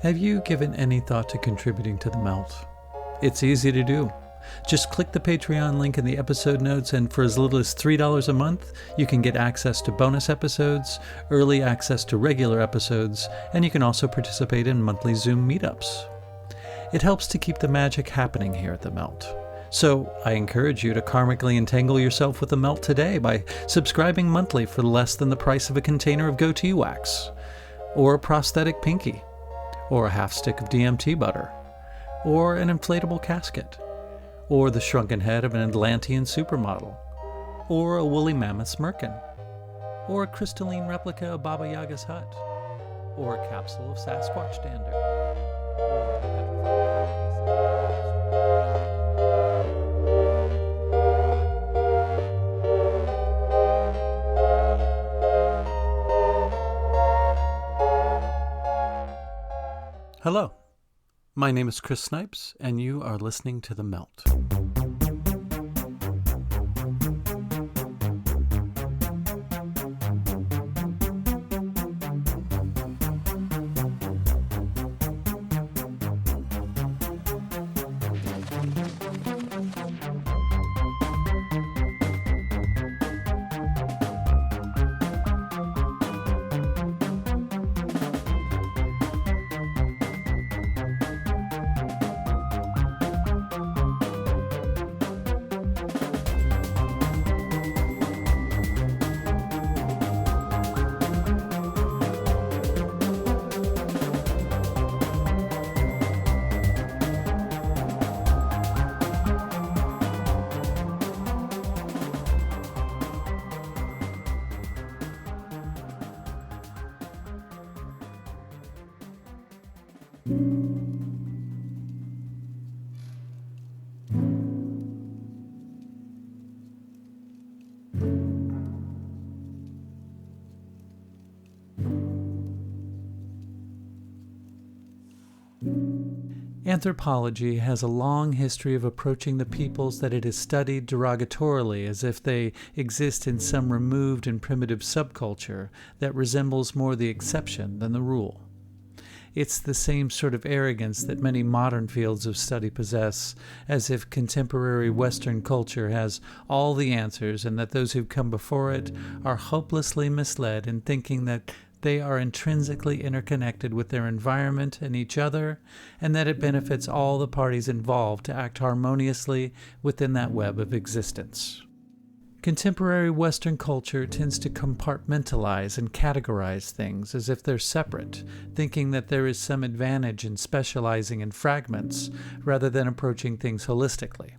Have you given any thought to contributing to the melt? It's easy to do. Just click the Patreon link in the episode notes, and for as little as $3 a month, you can get access to bonus episodes, early access to regular episodes, and you can also participate in monthly Zoom meetups. It helps to keep the magic happening here at the Melt. So I encourage you to karmically entangle yourself with the Melt today by subscribing monthly for less than the price of a container of goatee wax, or a prosthetic pinky, or a half stick of DMT butter, or an inflatable casket, or the shrunken head of an Atlantean supermodel, or a woolly mammoth's merkin, or a crystalline replica of Baba Yaga's hut, or a capsule of Sasquatch dander. Hello, my name is Chris Snipes, and you are listening to The Melt. Anthropology has a long history of approaching the peoples that it has studied derogatorily, as if they exist in some removed and primitive subculture that resembles more the exception than the rule. It's the same sort of arrogance that many modern fields of study possess, as if contemporary Western culture has all the answers and that those who've come before it are hopelessly misled in thinking that they are intrinsically interconnected with their environment and each other, and that it benefits all the parties involved to act harmoniously within that web of existence. Contemporary Western culture tends to compartmentalize and categorize things as if they're separate, thinking that there is some advantage in specializing in fragments rather than approaching things holistically.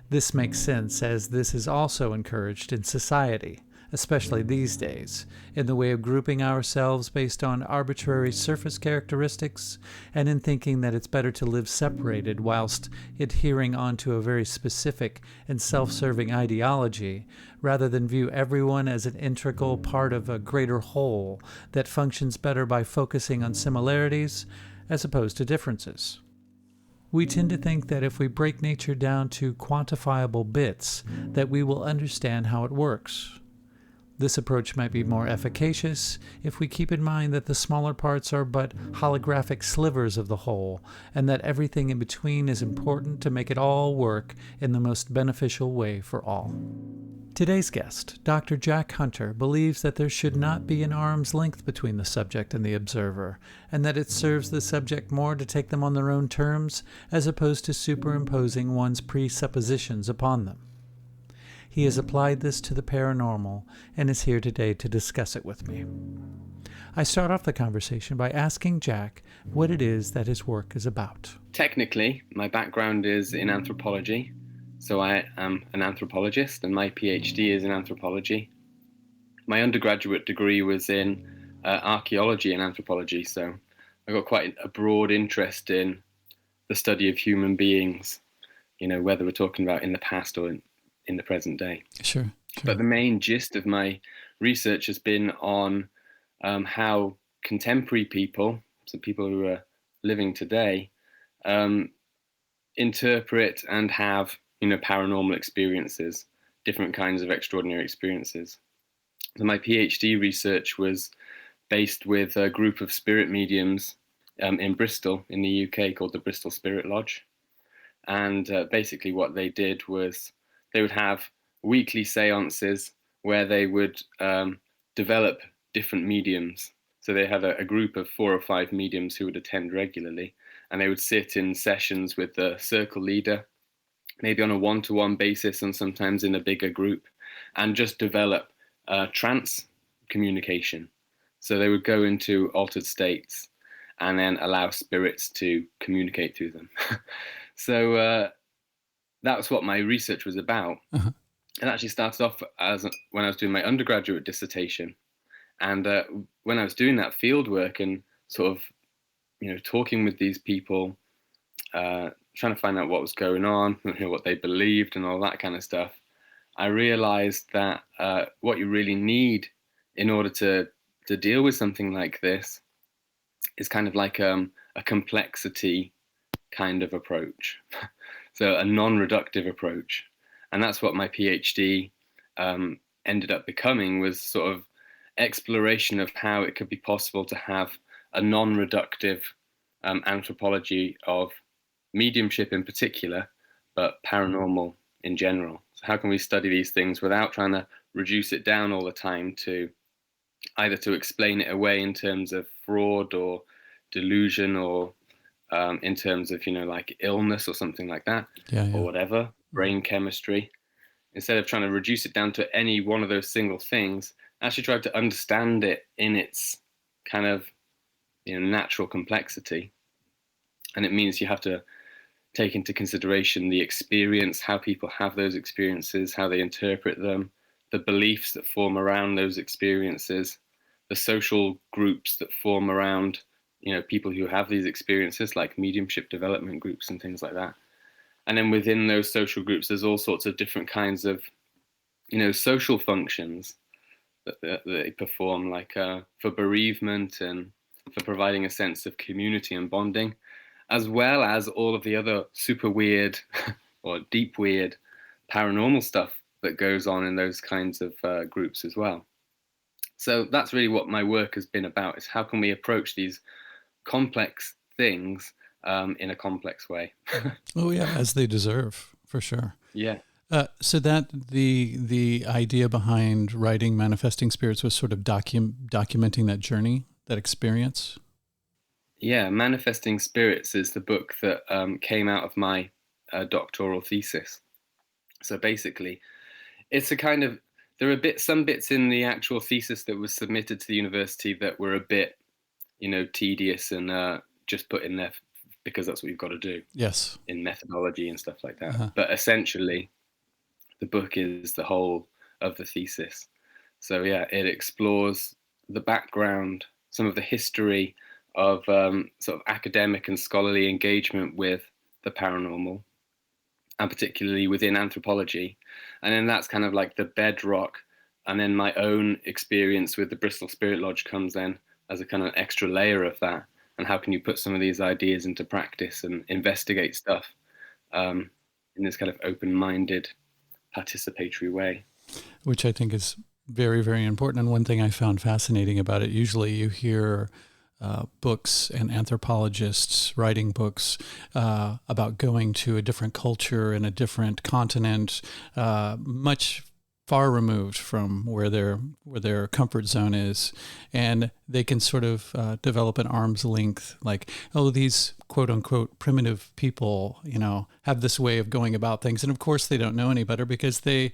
This makes sense, as this is also encouraged in society, especially these days, in the way of grouping ourselves based on arbitrary surface characteristics, and in thinking that it's better to live separated whilst adhering onto a very specific and self-serving ideology, rather than view everyone as an integral part of a greater whole that functions better by focusing on similarities as opposed to differences. We tend to think that if we break nature down to quantifiable bits, that we will understand how it works. This approach might be more efficacious if we keep in mind that the smaller parts are but holographic slivers of the whole, and that everything in between is important to make it all work in the most beneficial way for all. Today's guest, Dr. Jack Hunter, believes that there should not be an arm's length between the subject and the observer, and that it serves the subject more to take them on their own terms as opposed to superimposing one's presuppositions upon them. He has applied this to the paranormal and is here today to discuss it with me. I start off the conversation by asking Jack what it is that his work is about. Technically, my background is in anthropology, so I am an anthropologist, and my PhD is in anthropology. My undergraduate degree was in archaeology and anthropology, so I got quite a broad interest in the study of human beings, whether we're talking about in the past or in the present day. Sure. But the main gist of my research has been on how contemporary people, so people who are living today, interpret and have, paranormal experiences, different kinds of extraordinary experiences. So my PhD research was based with a group of spirit mediums in Bristol in the UK called the Bristol Spirit Lodge. And basically what they did was they would have weekly seances where they would develop different mediums. So they had a group of 4 or 5 mediums who would attend regularly, and they would sit in sessions with the circle leader, maybe on a one-to-one basis and sometimes in a bigger group, and just develop trance communication. So they would go into altered states and then allow spirits to communicate through them. So that's what my research was about. Uh-huh. It actually started off as when I was doing my undergraduate dissertation, and when I was doing that field work and sort of, talking with these people, trying to find out what was going on, what they believed, and all that kind of stuff, I realized that what you really need in order to deal with something like this is kind of like a complexity kind of approach. So a non-reductive approach. And that's what my PhD ended up becoming, was sort of exploration of how it could be possible to have a non-reductive anthropology of mediumship in particular, but paranormal in general. So how can we study these things without trying to reduce it down all the time to either to explain it away in terms of fraud or delusion, or in terms of, like illness or something like that, or whatever, brain chemistry. Instead of trying to reduce it down to any one of those single things, I actually tried to understand it in its kind of, natural complexity. And it means you have to take into consideration the experience, how people have those experiences, how they interpret them, the beliefs that form around those experiences, the social groups that form around, people who have these experiences, like mediumship development groups and things like that. And then within those social groups, there's all sorts of different kinds of, social functions that they perform, like for bereavement and for providing a sense of community and bonding, as well as all of the other super weird or deep weird paranormal stuff that goes on in those kinds of groups as well. So that's really what my work has been about, is how can we approach these complex things in a complex way. Oh yeah, as they deserve, for sure. Yeah. So that the idea behind writing Manifesting Spirits was sort of documenting that journey, that experience. Yeah, Manifesting Spirits is the book that came out of my doctoral thesis. So basically, it's a kind of, there are some bits in the actual thesis that was submitted to the university that were a bit, tedious and just put in there because that's what you've got to do. Yes. In methodology and stuff like that. Uh-huh. But essentially, the book is the whole of the thesis. So yeah, it explores the background, some of the history of sort of academic and scholarly engagement with the paranormal, and particularly within anthropology. And then that's kind of like the bedrock. And then my own experience with the Bristol Spirit Lodge comes then as a kind of extra layer of that. And how can you put some of these ideas into practice and investigate stuff in this kind of open-minded, participatory way? Which I think is very, very important. And one thing I found fascinating about it, usually you hear books and anthropologists writing books about going to a different culture in a different continent, much far removed from where their comfort zone is, and they can sort of develop an arm's length, like, oh, these quote unquote primitive people, have this way of going about things, and of course they don't know any better because they're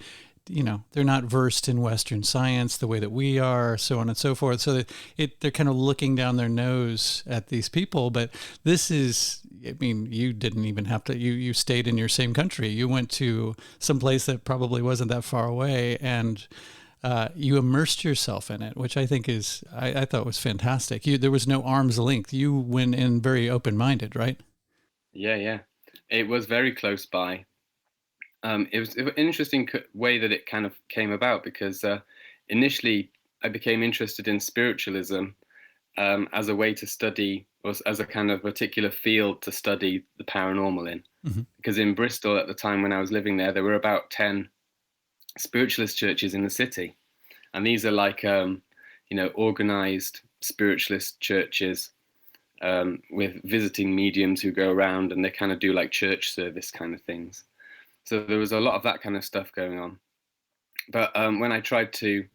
not versed in Western science the way that we are, so on and so forth. So they're kind of looking down their nose at these people. But this is, you didn't even have to, you stayed in your same country. You went to some place that probably wasn't that far away, and you immersed yourself in it, which I think is, I thought was fantastic. There was no arm's length. You went in very open-minded, right? Yeah. It was very close by. It was an interesting way that it kind of came about, because initially I became interested in spiritualism as a way to study, or as a kind of particular field to study the paranormal in. Mm-hmm. Because in Bristol at the time when I was living there were about 10 spiritualist churches in the city. And these are like, organized spiritualist churches with visiting mediums who go around and they kind of do like church service kind of things. So there was a lot of that kind of stuff going on. But when I tried to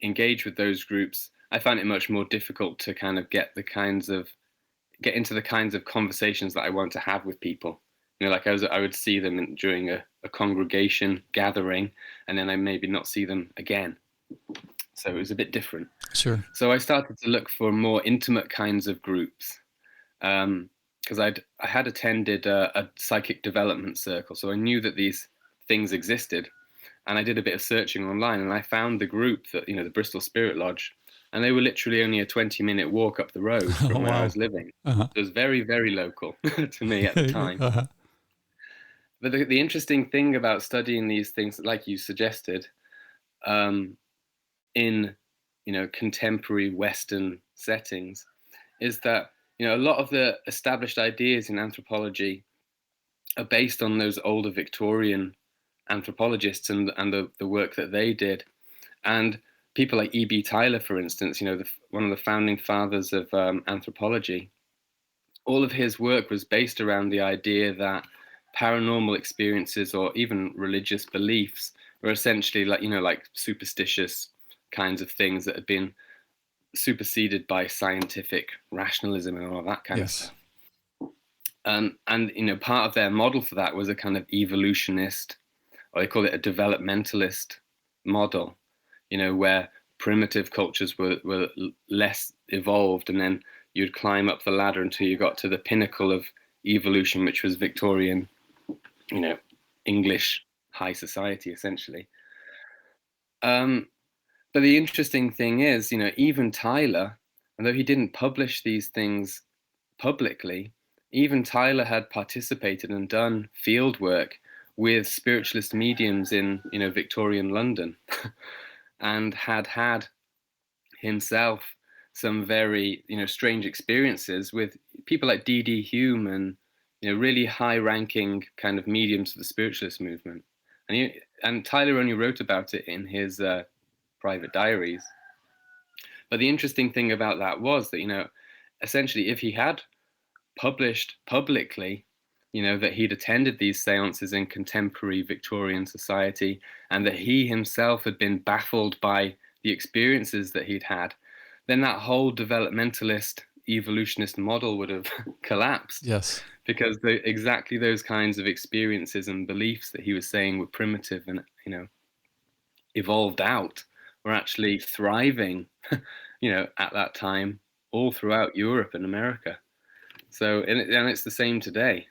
engage with those groups, I found it much more difficult to kind of get into the kinds of conversations that I want to have with people. You know, like I would see them during a congregation gathering, and then I maybe not see them again. So it was a bit different. Sure. So I started to look for more intimate kinds of groups, because I had attended a psychic development circle, so I knew that these things existed, and I did a bit of searching online, and I found the group that, you know, the Bristol Spirit Lodge, and they were literally only a 20-minute walk up the road Oh, from where I wow. was living. Uh-huh. It was very, very local to me at the time. Uh-huh. But the interesting thing about studying these things, like you suggested, um, in, you know, contemporary Western settings, is that, you know, a lot of the established ideas in anthropology are based on those older Victorian anthropologists and the work that they did. And people like E.B. Tyler, for instance, you know, one of the founding fathers of anthropology, all of his work was based around the idea that paranormal experiences or even religious beliefs were essentially like, you know, like superstitious kinds of things that had been superseded by scientific rationalism and all that kind of Yes. stuff. And you know, part of their model for that was a kind of evolutionist, or they call it a developmentalist model, you know, where primitive cultures were less evolved, and then you'd climb up the ladder until you got to the pinnacle of evolution, which was Victorian, you know, English high society, essentially. Um, but the interesting thing is, you know, even Tyler, although he didn't publish these things publicly, even Tyler had participated and done field work with spiritualist mediums in, you know, Victorian London, and had himself some very, you know, strange experiences with people like D.D. Hume and, you know, really high-ranking kind of mediums of the spiritualist movement. And Tyler only wrote about it in his private diaries. But the interesting thing about that was that, you know, essentially, if he had published publicly, you know, that he'd attended these seances in contemporary Victorian society and that he himself had been baffled by the experiences that he'd had, then that whole developmentalist evolutionist model would have collapsed, Yes. because exactly those kinds of experiences and beliefs that he was saying were primitive and, you know, evolved out were actually thriving, you know, at that time all throughout Europe and America. So, and it's the same today.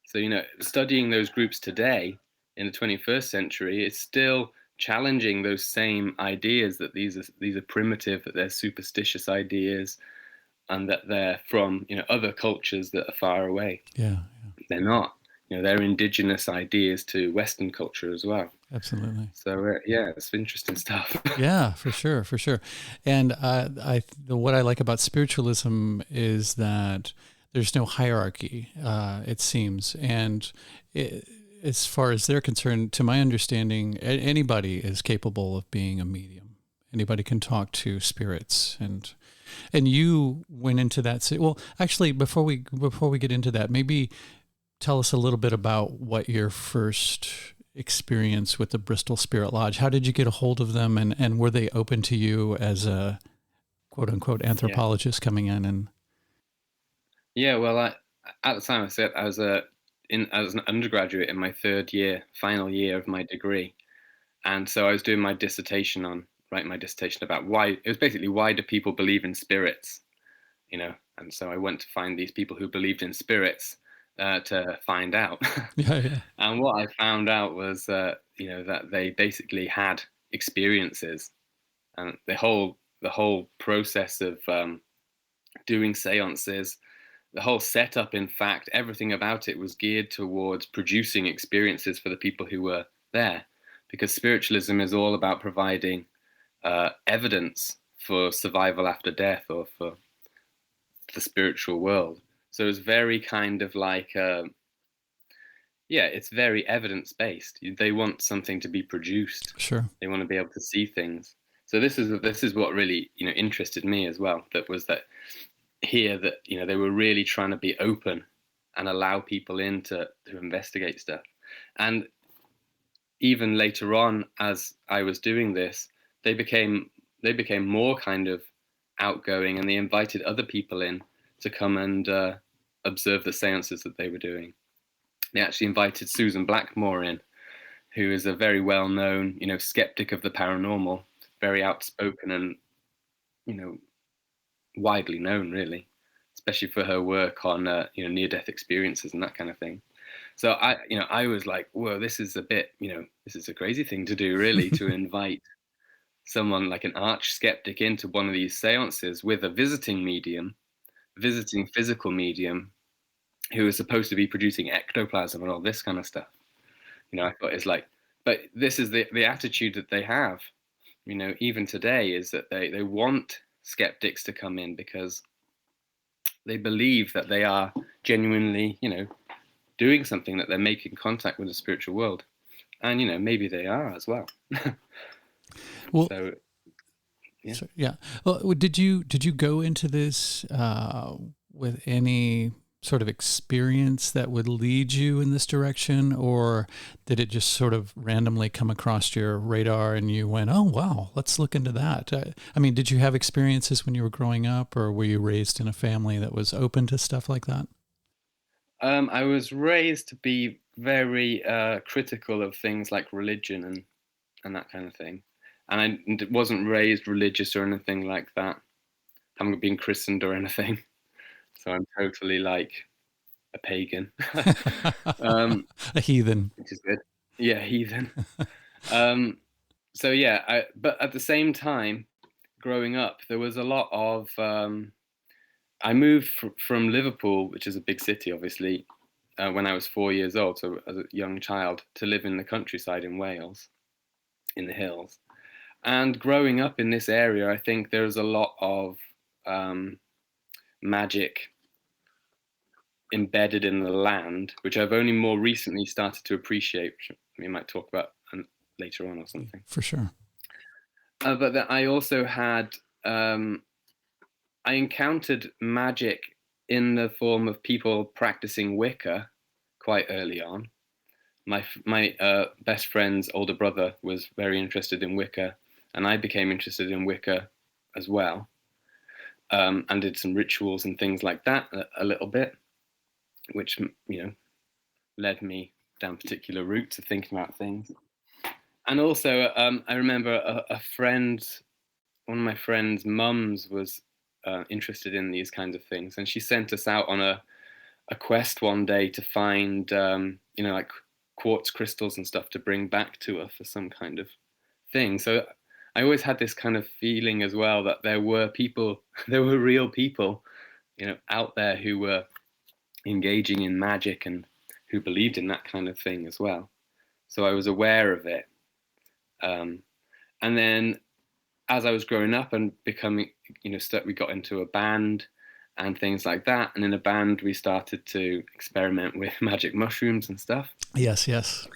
So, you know, studying those groups today in the 21st century is still challenging those same ideas that these are primitive, that they're superstitious ideas, and that they're from, you know, other cultures that are far away. Yeah. They're not. You know, they're indigenous ideas to Western culture as well. Absolutely. So yeah, it's interesting stuff. Yeah, for sure, for sure. And what I like about spiritualism is that there's no hierarchy. It seems, and as far as they're concerned, to my understanding, anybody is capable of being a medium. Anybody can talk to spirits, and you went into that. Well, actually, before we get into that, maybe tell us a little bit about what your first experience with the Bristol Spirit Lodge. How did you get a hold of them, and were they open to you as a quote unquote anthropologist coming in? And Yeah, well, at the time I said I was an undergraduate in my third year, final year of my degree, and so I was doing my dissertation writing my dissertation about why do people believe in spirits, you know, and so I went to find these people who believed in spirits to find out. yeah. And what I found out was, you know, that they basically had experiences, and the whole process of doing seances, the whole setup, in fact, everything about it was geared towards producing experiences for the people who were there, because spiritualism is all about providing evidence for survival after death, or for the spiritual world. So it's very kind of like, yeah, it's very evidence based. They want something to be produced. Sure. They want to be able to see things. So this is what really, you know, interested me as well. That hear that, they were really trying to be open and allow people in to investigate stuff. And even later on, as I was doing this, they became they became more kind of outgoing, and they invited other people in to come and observe the seances that they were doing. They actually invited Susan Blackmore in, who is a very well-known, skeptic of the paranormal, very outspoken and, you know, widely known, really, especially for her work on, near-death experiences and that kind of thing. So I was like, whoa, this is a bit, this is a crazy thing to do, really, to invite someone like an arch skeptic into one of these seances with a visiting physical medium who is supposed to be producing ectoplasm and all this kind of stuff. I thought it's like, but this is the attitude that they have, even today, is that they want skeptics to come in because they believe that they are genuinely, doing something, that they're making contact with the spiritual world. And, maybe they are as well. Well, so, yeah. So, yeah. Well, did you go into this with any sort of experience that would lead you in this direction, or did it just sort of randomly come across your radar and you went, "Oh, wow, let's look into that"? I mean, did you have experiences when you were growing up, or were you raised in a family that was open to stuff like that? I was raised to be very critical of things like religion and that kind of thing. And I wasn't raised religious or anything like that. I haven't been christened or anything. So I'm totally like a pagan. A heathen. Which is good. Yeah, heathen. So yeah, but at the same time, growing up, there was a lot of. I moved from Liverpool, which is a big city, obviously, when I was 4 years old, so as a young child, to live in the countryside in Wales, in the hills. And growing up in this area, I think there's a lot of magic embedded in the land, which I've only more recently started to appreciate, which we might talk about later on or something. For sure. But that I also had, I encountered magic in the form of people practicing Wicca quite early on. My best friend's older brother was very interested in Wicca, and I became interested in Wicca as well, and did some rituals and things like that a little bit, which led me down particular routes of thinking about things. And also, I remember a friend, one of my friend's mums was interested in these kinds of things, and she sent us out on a quest one day to find, like quartz crystals and stuff to bring back to her for some kind of thing. So I always had this kind of feeling as well that there were people, there were real people, out there who were engaging in magic and who believed in that kind of thing as well. So I was aware of it. And then as I was growing up and becoming, we got into a band and things like that. And in a band, we started to experiment with magic mushrooms and stuff. Yes, yes.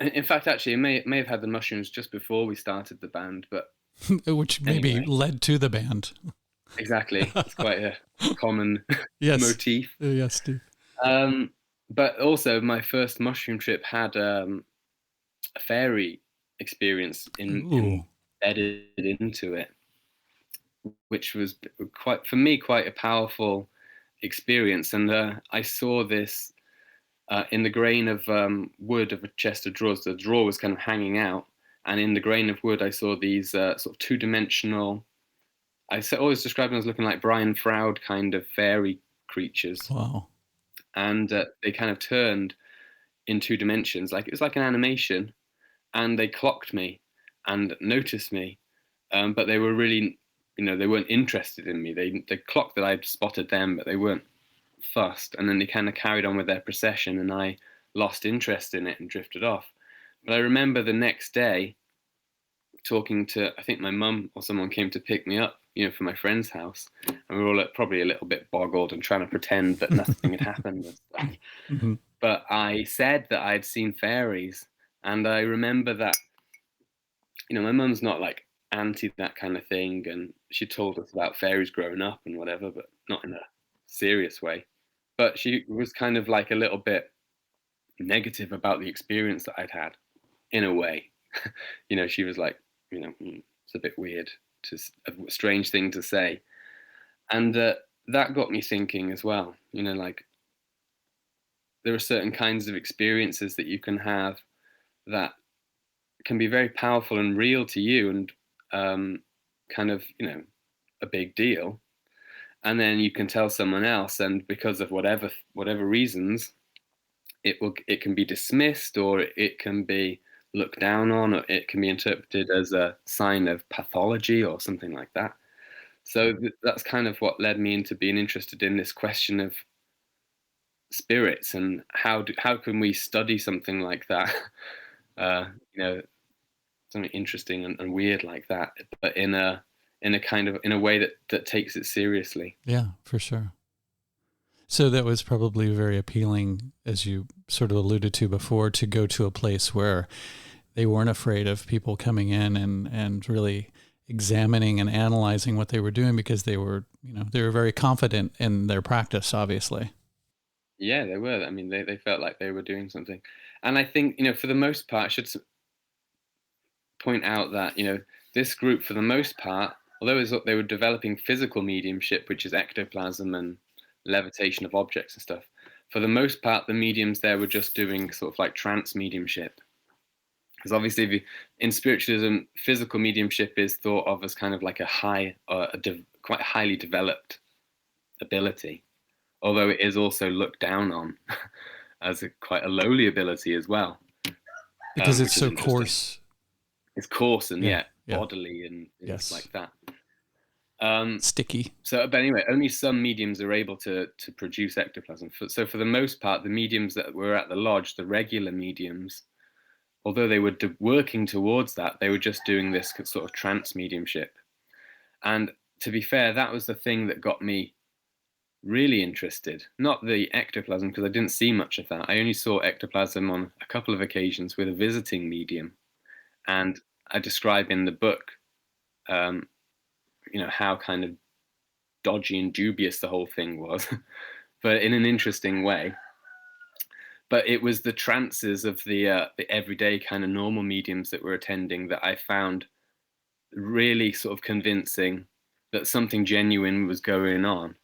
In fact, actually, I may have had the mushrooms just before we started the band, but which maybe anyway. led to the band. Exactly, it's quite a common Yes. motif. Yes, Steve. But also, my first mushroom trip had a fairy experience embedded into it, which was quite, for me, quite a powerful experience. And I saw this in the grain of wood of a chest of drawers. The drawer was kind of hanging out, and in the grain of wood, I saw these sort of two-dimensional. I always describe them as looking like Brian Froud kind of fairy creatures. Wow. And they kind of turned in 2 dimensions, like it was like an animation, and they clocked me and noticed me, but they were really, they weren't interested in me. They clocked that I'd spotted them, but they weren't fussed. And then they kind of carried on with their procession, and I lost interest in it and drifted off. But I remember the next day talking to, I think my mum or someone came to pick me up, from my friend's house, and we were all probably a little bit boggled and trying to pretend that nothing had happened and stuff. Mm-hmm. But I said that I'd seen fairies, and I remember that, my mum's not like anti that kind of thing, and she told us about fairies growing up and whatever, but not in a serious way. But she was kind of like a little bit negative about the experience that I'd had, in a way. She was like, it's a bit weird, a strange thing to say, and that got me thinking as well. Like there are certain kinds of experiences that you can have that can be very powerful and real to you, and kind of a big deal, and then you can tell someone else, and because of whatever reasons, it can be dismissed, or it can be looked down on, or it can be interpreted as a sign of pathology or something like that. So that's kind of what led me into being interested in this question of spirits, and how can we study something like that, uh, you know, something interesting and weird like that, but in a kind of in a way that takes it seriously. Yeah, for sure. So that was probably very appealing, as you sort of alluded to before, to go to a place where they weren't afraid of people coming in and really examining and analyzing what they were doing, because they were very confident in their practice, obviously. Yeah, they were. I mean, they felt like they were doing something, and I think for the most part, I should point out that this group, for the most part, although they were developing physical mediumship, which is ectoplasm and levitation of objects and stuff. For the most part, the mediums there were just doing sort of like trance mediumship. Because obviously, in spiritualism, physical mediumship is thought of as kind of like a quite highly developed ability, although it is also looked down on as quite a lowly ability as well, Because it's which is so interesting. coarse. It's coarse and Yeah, yeah, bodily and things yes. like that. Um, Sticky. but anyway, only some mediums are able to produce ectoplasm. So for the most part, the mediums that were at the lodge, the regular mediums, although they were working towards that, they were just doing this sort of trance mediumship. And to be fair, that was the thing that got me really interested. Not the ectoplasm, because I didn't see much of that. I only saw ectoplasm on a couple of occasions with a visiting medium. And I describe in the book, um, how kind of dodgy and dubious the whole thing was, but in an interesting way. But it was the trances of the everyday kind of normal mediums that were attending that I found really sort of convincing that something genuine was going on.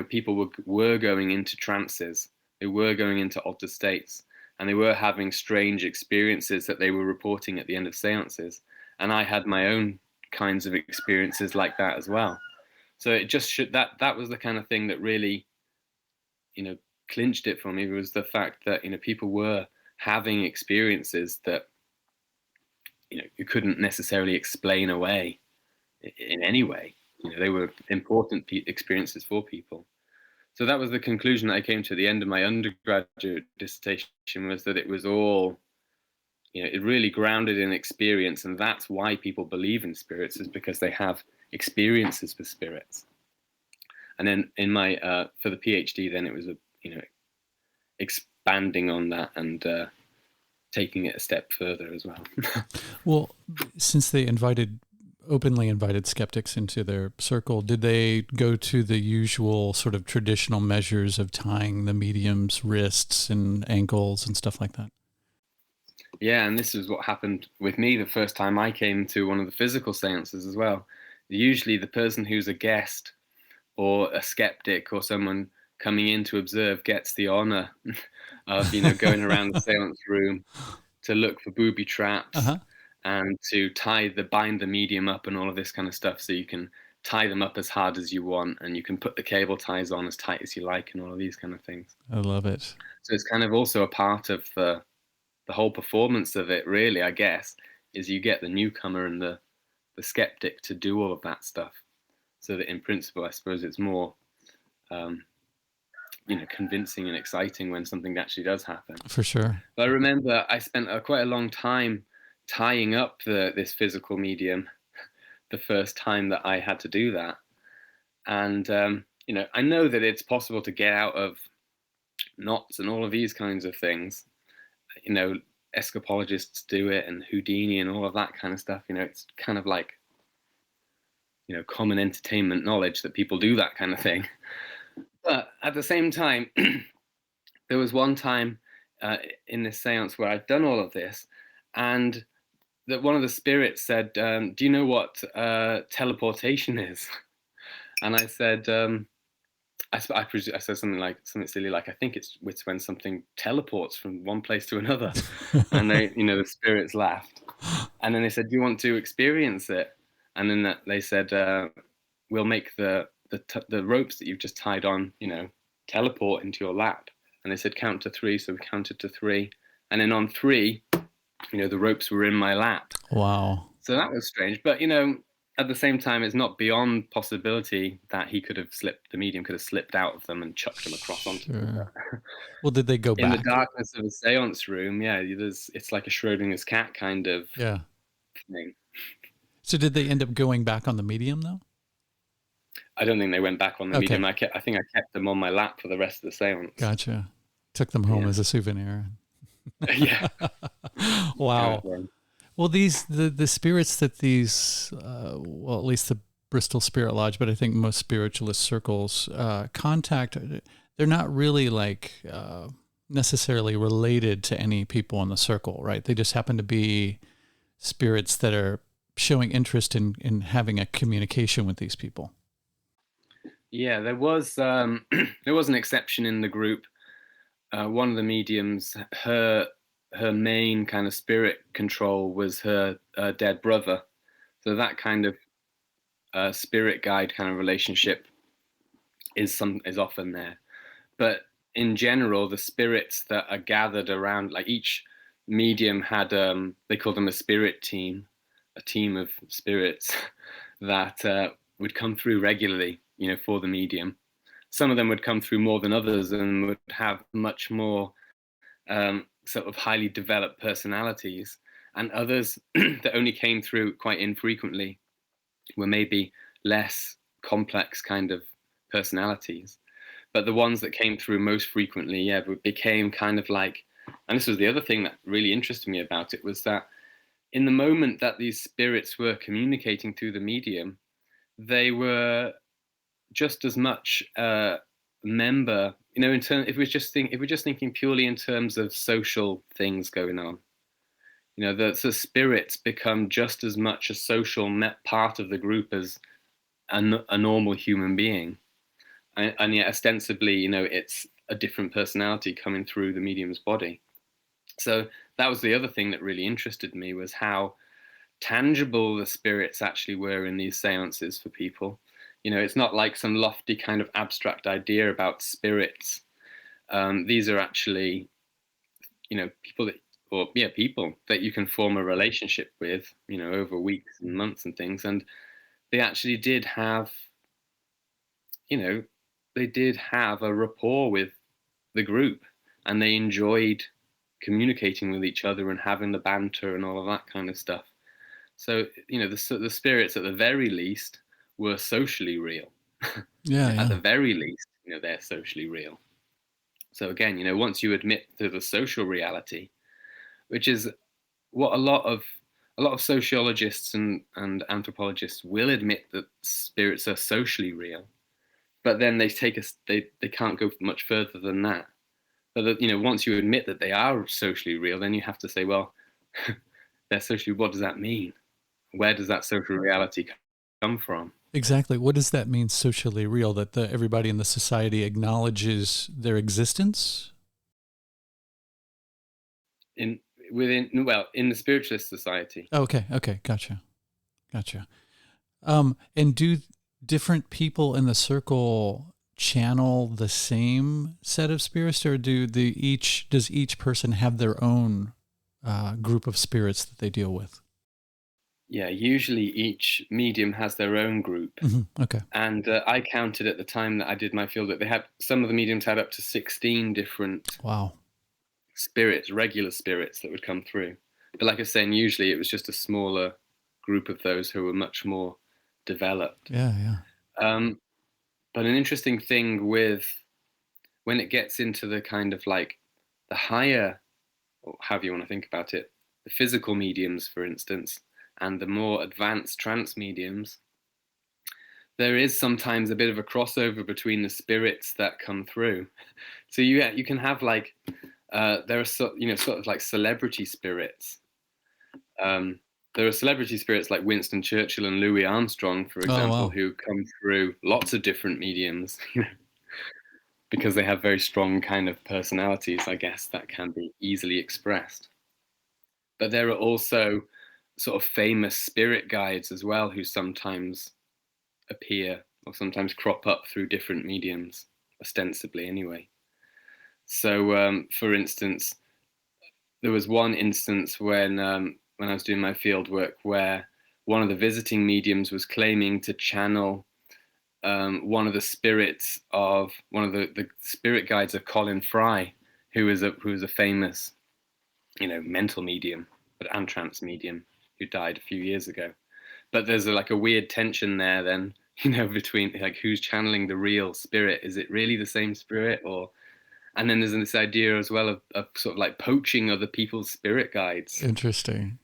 People were going into trances, they were going into altered states, and they were having strange experiences that they were reporting at the end of seances. And I had my own kinds of experiences like that as well. So it just should that was the kind of thing that really, you know, clinched it for me, was the fact that people were having experiences that you couldn't necessarily explain away in any way. They were important experiences for people. So that was the conclusion that I came to at the end of my undergraduate dissertation, was that it was all, it really grounded in experience, and that's why people believe in spirits, is because they have experiences with spirits. And then in my for the PhD, then it was expanding on that and taking it a step further as well. Well, since they openly invited skeptics into their circle, did they go to the usual sort of traditional measures of tying the medium's wrists and ankles and stuff like that? Yeah, and this is what happened with me the first time I came to one of the physical seances as well. Usually the person who's a guest or a skeptic or someone coming in to observe gets the honor of going around the seance room to look for booby traps Uh-huh. and to bind the medium up and all of this kind of stuff, so you can tie them up as hard as you want, and you can put the cable ties on as tight as you like, and all of these kind of things. I love it. So it's kind of also a part of the whole performance of it, really, I guess, is you get the newcomer and the skeptic to do all of that stuff, so that in principle, I suppose it's more convincing and exciting when something actually does happen. For sure. But I remember I spent quite a long time tying up this physical medium the first time that I had to do that. And I know that it's possible to get out of knots and all of these kinds of things. Escapologists do it, and Houdini and all of that kind of stuff. It's kind of like common entertainment knowledge that people do that kind of thing. But at the same time, there was one time in this seance where I'd done all of this, and that one of the spirits said, "Do you know what teleportation is?" And I said, I said something silly like, "I think it's when something teleports from one place to another." And the spirits laughed, and then they said, "Do you want to experience it?" And then they said, "We'll make the ropes that you've just tied on, teleport into your lap." And they said, "Count to three." So we counted to three, and then on three, the ropes were in my lap. Wow. So that was strange, but at the same time, it's not beyond possibility that the medium could have slipped out of them and chucked them across onto them. Sure. Well, did they go In the back? darkness of a seance room, yeah, it's like a Schrodinger's cat kind of Yeah. thing. So did they end up going back on the medium though? I don't think they went back on the Okay. medium. I think I kept them on my lap for the rest of the seance. Gotcha. Took them home as a souvenir. Yeah. Wow. Well, the spirits that these, well, at least the Bristol Spirit Lodge, but I think most spiritualist circles contact, they're not really like necessarily related to any people in the circle, right? They just happen to be spirits that are showing interest in having a communication with these people. Yeah, there was an exception in the group. One of the mediums, her main kind of spirit control was her dead brother. So that kind of spirit guide kind of relationship is often there. But in general, the spirits that are gathered around, like each medium had, they called them a spirit team, a team of spirits that would come through regularly, for the medium. Some of them would come through more than others and would have much more sort of highly developed personalities, and others that only came through quite infrequently were maybe less complex kind of personalities. But the ones that came through most frequently, yeah, became kind of like, and this was the other thing that really interested me about it, was that in the moment that these spirits were communicating through the medium, they were just as much member, if we're just thinking purely in terms of social things going on, the spirits become just as much a social part of the group as a normal human being, and yet ostensibly, it's a different personality coming through the medium's body. So that was the other thing that really interested me, was how tangible the spirits actually were in these seances for people. It's not like some lofty kind of abstract idea about spirits. These are actually, people that you can form a relationship with, over weeks and months and things. And they actually did have, they did have a rapport with the group, and they enjoyed communicating with each other and having the banter and all of that kind of stuff. So, the spirits at the very least were socially real. Yeah, At the yeah. very least, they're socially real. So again, once you admit to the social reality, which is what a lot of sociologists and anthropologists will admit, that spirits are socially real, but then they can't go much further than that. But once you admit that they are socially real, then you have to say, well, they're socially. What does that mean? Where does that social reality come from? Exactly. What does that mean, socially real? That everybody in the society acknowledges their existence? In the spiritualist society. Okay. Gotcha. And do different people in the circle channel the same set of spirits, or does each person have their own group of spirits that they deal with? Yeah, usually each medium has their own group. Mm-hmm. Okay. And I counted at the time that I did my field that some of the mediums had up to 16 different Wow. spirits, regular spirits that would come through. But like I was saying, usually it was just a smaller group of those who were much more developed. Yeah. But an interesting thing with when it gets into the kind of like the higher, or however you want to think about it, the physical mediums, for instance, and the more advanced trance mediums, there is sometimes a bit of a crossover between the spirits that come through. So you can have like there are sort of like celebrity spirits. Um, there are celebrity spirits like Winston Churchill and Louis Armstrong, for Oh, example, wow. who come through lots of different mediums, because they have very strong kind of personalities, I guess, that can be easily expressed. But there are also sort of famous spirit guides as well who sometimes appear or sometimes crop up through different mediums, ostensibly anyway. So, for instance, there was one instance when I was doing my field work where one of the visiting mediums was claiming to channel one of the spirits of one of the spirit guides of Colin Fry, who was a famous, mental medium, and trance medium, who died a few years ago. But there's like a weird tension there then, between like who's channeling the real spirit. Is it really the same spirit, or and then there's this idea as well of sort of like poaching other people's spirit guides, Interesting.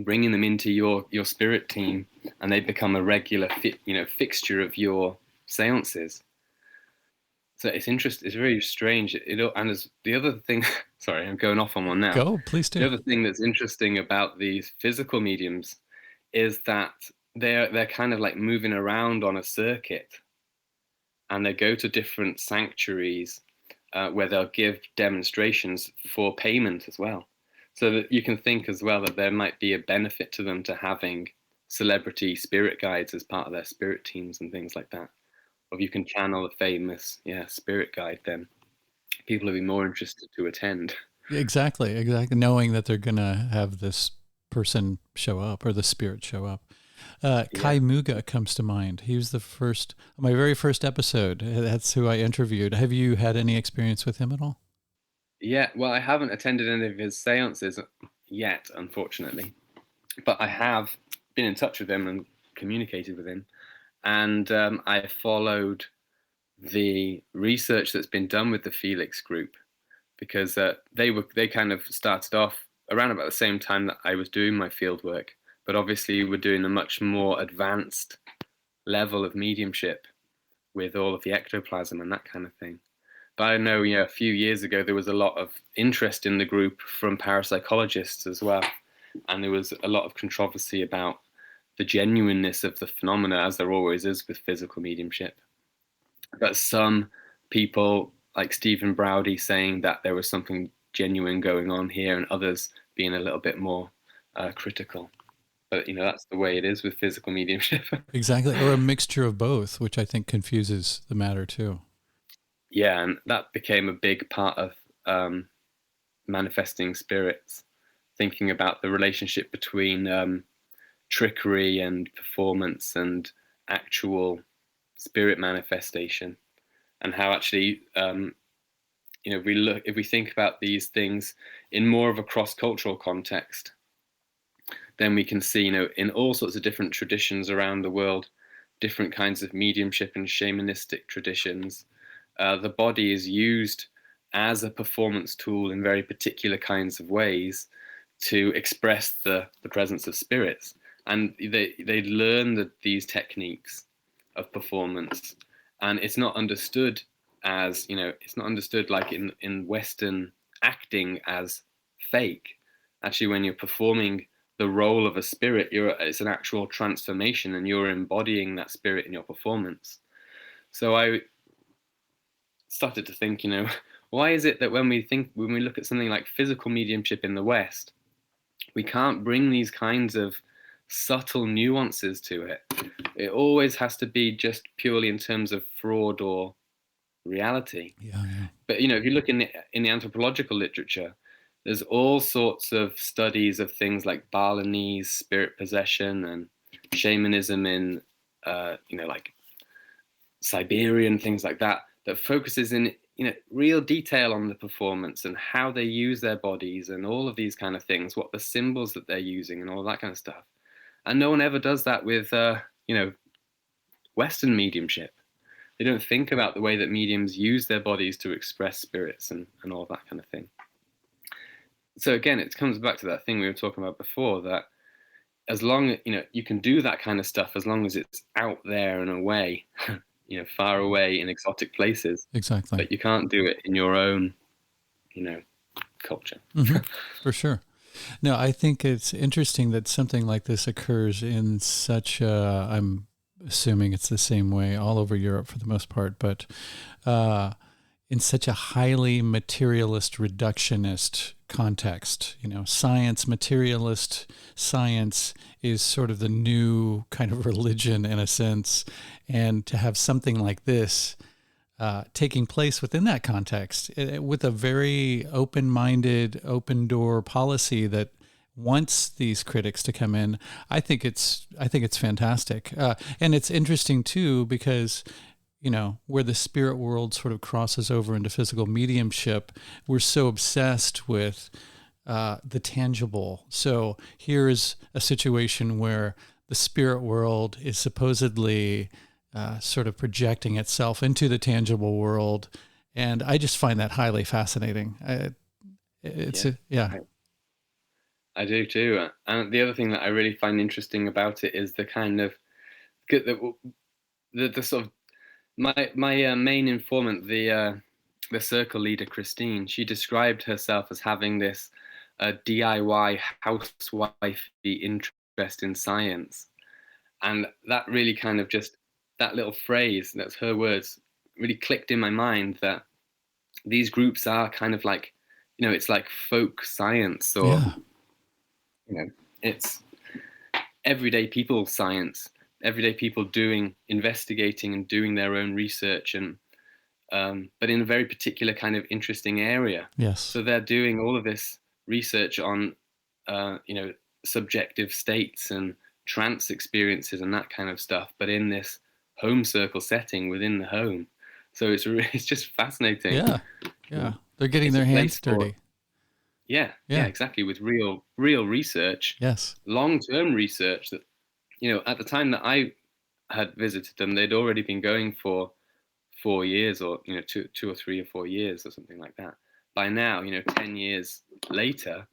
bringing them into your spirit team, and they become a regular fixture of your seances. So it's interesting. It's very strange. And as the other thing, sorry, I'm going off on one now. Go, please The do. other thing that's interesting about these physical mediums is that they're kind of like moving around on a circuit, and they go to different sanctuaries where they'll give demonstrations for payment as well. So that you can think as well that there might be a benefit to them to having celebrity spirit guides as part of their spirit teams and things like that. Or if you can channel a famous, spirit guide, then people will be more interested to attend. Exactly, exactly. Knowing that they're gonna have this person show up or the spirit show up. Yeah. Kai Muga comes to mind. He was the first, my very first episode. That's who I interviewed. Have you had any experience with him at all? Yeah, well, I haven't attended any of his seances yet, unfortunately, but I have been in touch with him and communicated with him. And I followed the research that's been done with the Felix group, because they kind of started off around about the same time that I was doing my field work, but obviously we're doing a much more advanced level of mediumship with all of the ectoplasm and that kind of thing. But I know, a few years ago there was a lot of interest in the group from parapsychologists as well, and there was a lot of controversy about the genuineness of the phenomena, as there always is with physical mediumship. But some people, like Stephen Browdy, saying that there was something genuine going on here, and others being a little bit more critical. But that's the way it is with physical mediumship. Exactly, or a mixture of both, which I think confuses the matter too. Yeah, and that became a big part of manifesting spirits, thinking about the relationship between trickery and performance and actual spirit manifestation, and how actually if we think about these things in more of a cross-cultural context, then we can see, in all sorts of different traditions around the world, different kinds of mediumship and shamanistic traditions, the body is used as a performance tool in very particular kinds of ways to express the presence of spirits. And they learn these techniques of performance, and it's not understood as, it's not understood like in Western acting as fake. Actually, when you're performing the role of a spirit, it's an actual transformation, and you're embodying that spirit in your performance. So I started to think, why is it that when we look at something like physical mediumship in the West, we can't bring these kinds of subtle nuances to it? It always has to be just purely in terms of fraud or reality. Yeah, yeah. But if you look in the anthropological literature, there's all sorts of studies of things like Balinese spirit possession and shamanism in like Siberian, things like that, that focuses in real detail on the performance and how they use their bodies and all of these kind of things, what the symbols that they're using and all that kind of stuff. And no one ever does that with Western mediumship. They don't think about the way that mediums use their bodies to express spirits and all that kind of thing. So again, it comes back to that thing we were talking about before, that as long as you can do that kind of stuff as long as it's out there and away, far away in exotic places, Exactly. but you can't do it in your own you know culture. For sure. No, I think it's interesting that something like this occurs in such a, I'm assuming it's the same way all over Europe for the most part, but uh, in such a highly materialist, reductionist context. Science, materialist science is sort of the new kind of religion in a sense. And to have something like this taking place within that context with a very open-minded, open-door policy that wants these critics to come in, I think it's fantastic, and it's interesting too because where the spirit world sort of crosses over into physical mediumship, we're so obsessed with the tangible. So here is a situation where the spirit world is supposedly sort of projecting itself into the tangible world. And I just find that highly fascinating. Yeah. I do too. And the other thing that I really find interesting about it is the kind of the sort of my main informant, the circle leader Christine. She described herself as having this DIY housewifey interest in science, and that really kind of just that little phrase, that's her words, really clicked in my mind that these groups are kind of like, it's like folk science, or Yeah. It's everyday people science, everyday people investigating and doing their own research, and but in a very particular kind of interesting area. Yes. So they're doing all of this research on, subjective states and trance experiences and that kind of stuff, but in this home circle setting within the home. So it's just fascinating. Yeah. Yeah. They're getting their hands dirty. Yeah, exactly. With real research, Yes. long-term research that, at the time that I had visited them, they'd already been going for 4 years, or, 2 or 3 or 4 years or something like that. By now, 10 years later,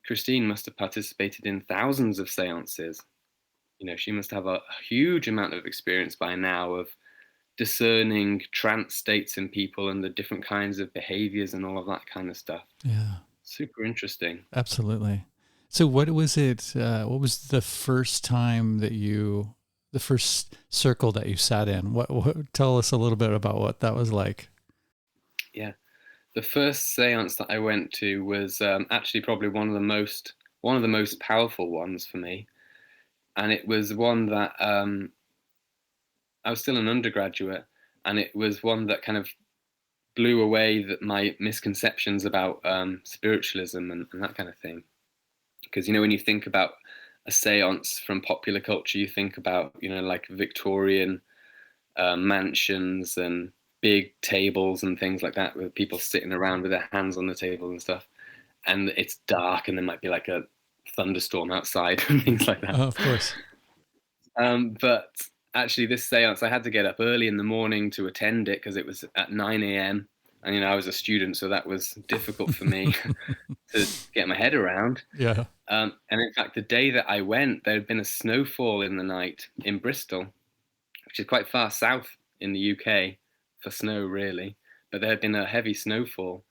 Christine must have participated in thousands of seances. She must have a huge amount of experience by now of discerning trance states in people and the different kinds of behaviors and all of that kind of stuff. Yeah. Super interesting. Absolutely. So what was it, what was the first time the first circle that you sat in? Tell us a little bit about what that was like. Yeah. The first seance that I went to was actually probably one of the most powerful ones for me. And it was one that I was still an undergraduate, and it was one that kind of blew away my misconceptions about spiritualism and that kind of thing. Because when you think about a séance from popular culture, you think about like Victorian mansions and big tables and things like that, with people sitting around with their hands on the table and stuff, and it's dark and there might be like a thunderstorm outside and things like that. Oh, of course. But actually, this séance, I had to get up early in the morning to attend it because it was at 9 a.m. And I was a student, so that was difficult for me to get my head around. Yeah. And in fact, the day that I went, there had been a snowfall in the night in Bristol, which is quite far south in the UK for snow, really. But there had been a heavy snowfall,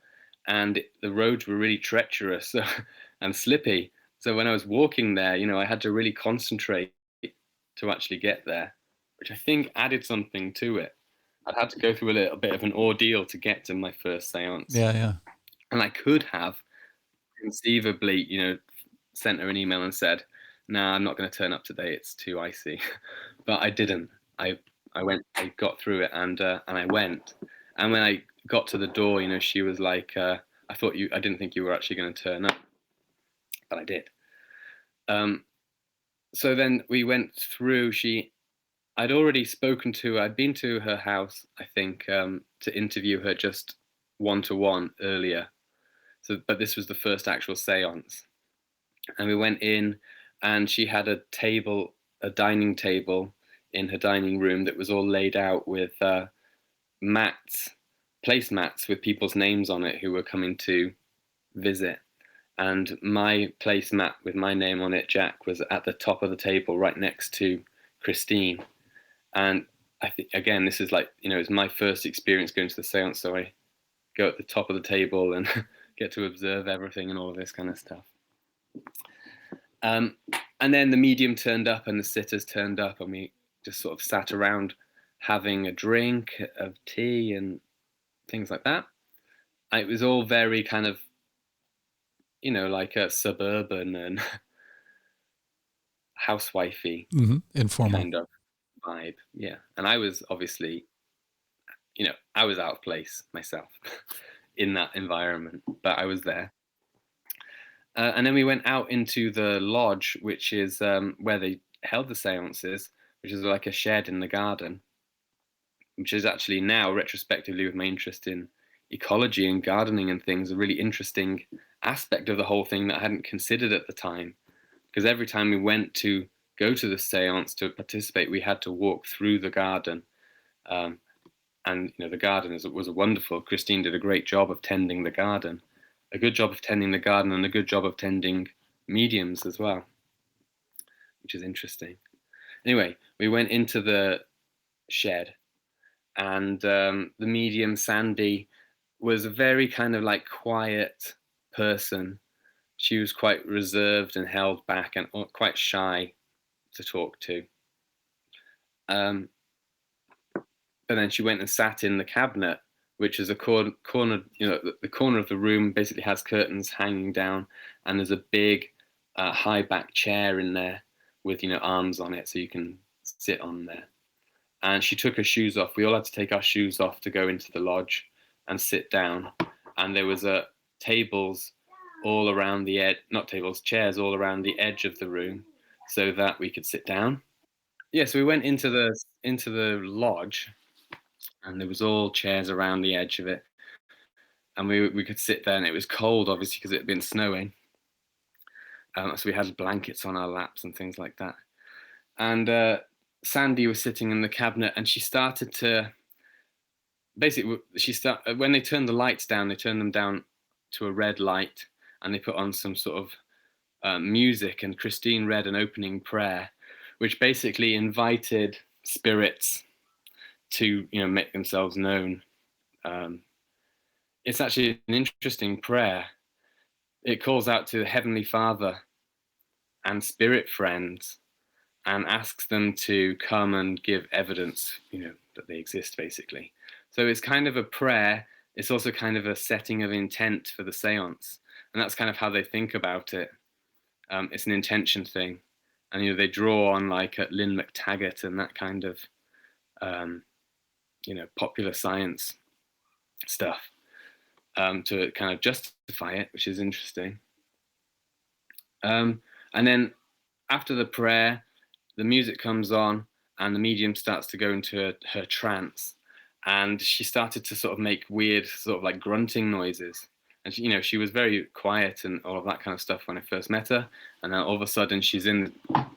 and the roads were really treacherous and slippy. So when I was walking there, I had to really concentrate to actually get there, which I think added something to it. I'd had to go through a little bit of an ordeal to get to my first seance. Yeah, yeah. And I could have conceivably, sent her an email and said, "Nah, I'm not going to turn up today. It's too icy." But I didn't. I I got through it, and I went. And when I got to the door, she was like, I didn't think you were actually going to turn up, but I did. So then we went through. I'd already spoken to her. I'd been to her house, I think, to interview her just one-to-one earlier. So, but this was the first actual seance. And we went in, and she had a dining table in her dining room that was all laid out with placemats with people's names on it who were coming to visit. and my placemat with my name on it, Jack, was at the top of the table, right next to Christine. And I think, again, this is like, it's my first experience going to the seance, so I go at the top of the table and get to observe everything and all of this kind of stuff. And then the medium turned up and the sitters turned up, and we just sort of sat around having a drink of tea and things like that. It was all very kind of, like a suburban and housewifey informal kind of vibe. Yeah. And I was obviously, I was out of place myself in that environment, but I was there. And then we went out into the lodge, which is where they held the seances, which is like a shed in the garden, which is actually now, retrospectively, with my interest in ecology and gardening and things, a really interesting aspect of the whole thing that I hadn't considered at the time. Because every time we went to go to the seance to participate, we had to walk through the garden. And the garden was wonderful. Christine did a great job of tending the garden, a good job of tending the garden, and a good job of tending mediums as well, which is interesting. Anyway, we went into the shed, and the medium, Sandy, was a very kind of like quiet person. She was quite reserved and held back and quite shy to talk to. But then she went and sat in the cabinet, which is a corner, the corner of the room basically has curtains hanging down, and there's a big high back chair in there with, arms on it, so you can sit on there. And she took her shoes off. We all had to take our shoes off to go into the lodge and sit down. And there was tables all around the edge, not tables, chairs all around the edge of the room so that we could sit down. Yeah, so we went into the lodge, and there was all chairs around the edge of it, and we could sit there, and it was cold, obviously, because it had been snowing. So we had blankets on our laps and things like that. And Sandy was sitting in the cabinet, and she started to basically when they turned the lights down, they turned them down to a red light, and they put on some sort of music, and Christine read an opening prayer, which basically invited spirits to make themselves known. It's actually an interesting prayer. It calls out to the Heavenly Father and spirit friends and asks them to come and give evidence, that they exist, basically. So it's kind of a prayer. It's also kind of a setting of intent for the seance, and that's kind of how they think about it. It's an intention thing, and they draw on like Lynn McTaggart and that kind of popular science stuff to kind of justify it, which is interesting. And then after the prayer, the music comes on, and the medium starts to go into her trance, and she started to sort of make weird sort of like grunting noises. And she was very quiet and all of that kind of stuff when I first met her, and then all of a sudden she's in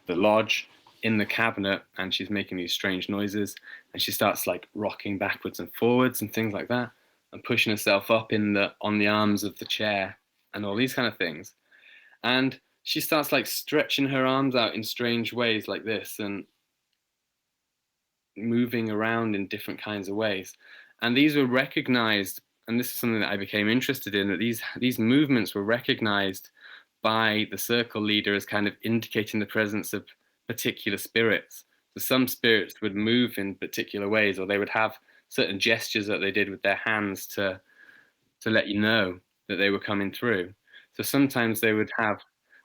the lodge in the cabinet, and she's making these strange noises, and she starts like rocking backwards and forwards and things like that, and pushing herself up on the arms of the chair and all these kind of things. And she starts like stretching her arms out in strange ways like this, and moving around in different kinds of ways. And these were recognized, and this is something that I became interested in, that these movements were recognized by the circle leader as kind of indicating the presence of particular spirits. So some spirits would move in particular ways, or they would have certain gestures that they did with their hands to let you know that they were coming through. So sometimes they would have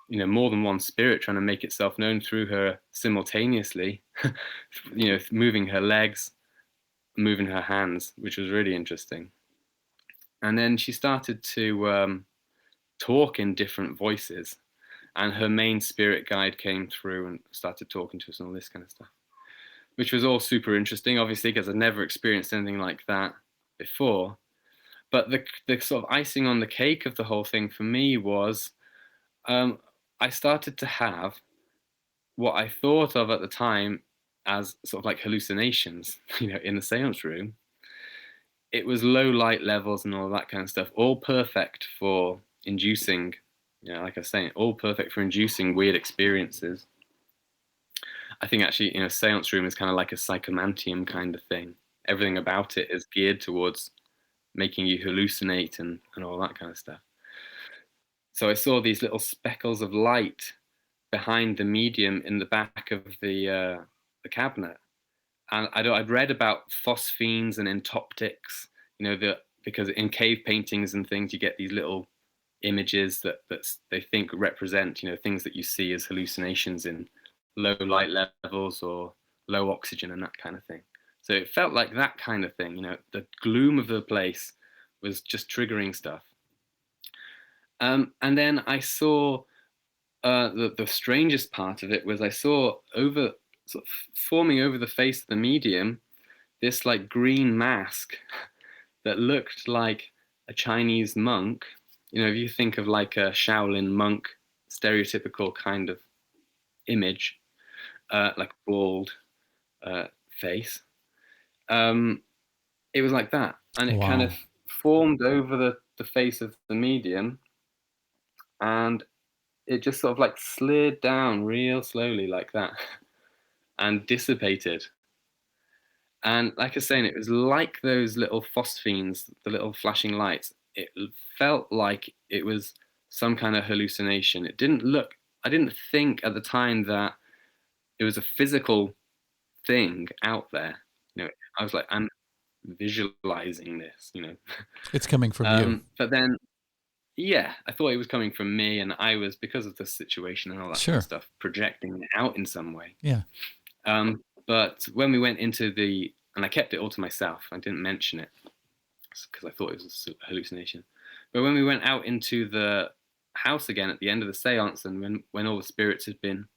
more than one spirit trying to make itself known through her simultaneously, moving her legs, moving her hands, which was really interesting. And then she started to talk in different voices, and her main spirit guide came through and started talking to us and all this kind of stuff, which was all super interesting, obviously, because I'd never experienced anything like that before. But the sort of icing on the cake of the whole thing for me was I started to have what I thought of at the time as sort of like hallucinations, in the seance room. It was low light levels and all that kind of stuff, all perfect for inducing like I was saying, all perfect for inducing weird experiences. I think actually, seance room is kind of like a psychomantium kind of thing. Everything about it is geared towards making you hallucinate and all that kind of stuff. So I saw these little speckles of light behind the medium in the back of the cabinet, and I'd read about phosphenes and entoptics, because in cave paintings and things you get these little images that they think represent things that you see as hallucinations in low light levels or low oxygen and that kind of thing. So it felt like that kind of thing. The gloom of the place was just triggering stuff. And then I saw the strangest part of it was I saw sort of forming over the face of the medium this like green mask that looked like a Chinese monk. If you think of like a Shaolin monk, stereotypical kind of image, like a bald face. It was like that, and it kind of Wow. formed over the face of the medium, and it just sort of like slid down real slowly like that and dissipated. And like I was saying, it was like those little phosphenes, the little flashing lights. It felt like it was some kind of hallucination. I didn't think at the time that it was a physical thing out there. I was like, I'm visualizing this. It's coming from you. But then, yeah, I thought it was coming from me, and I was, because of the situation and all that kind of Sure. stuff, projecting it out in some way. Yeah. But when we went into and I kept it all to myself, I didn't mention it because I thought it was a hallucination. But when we went out into the house again at the end of the seance, and when all the spirits had been,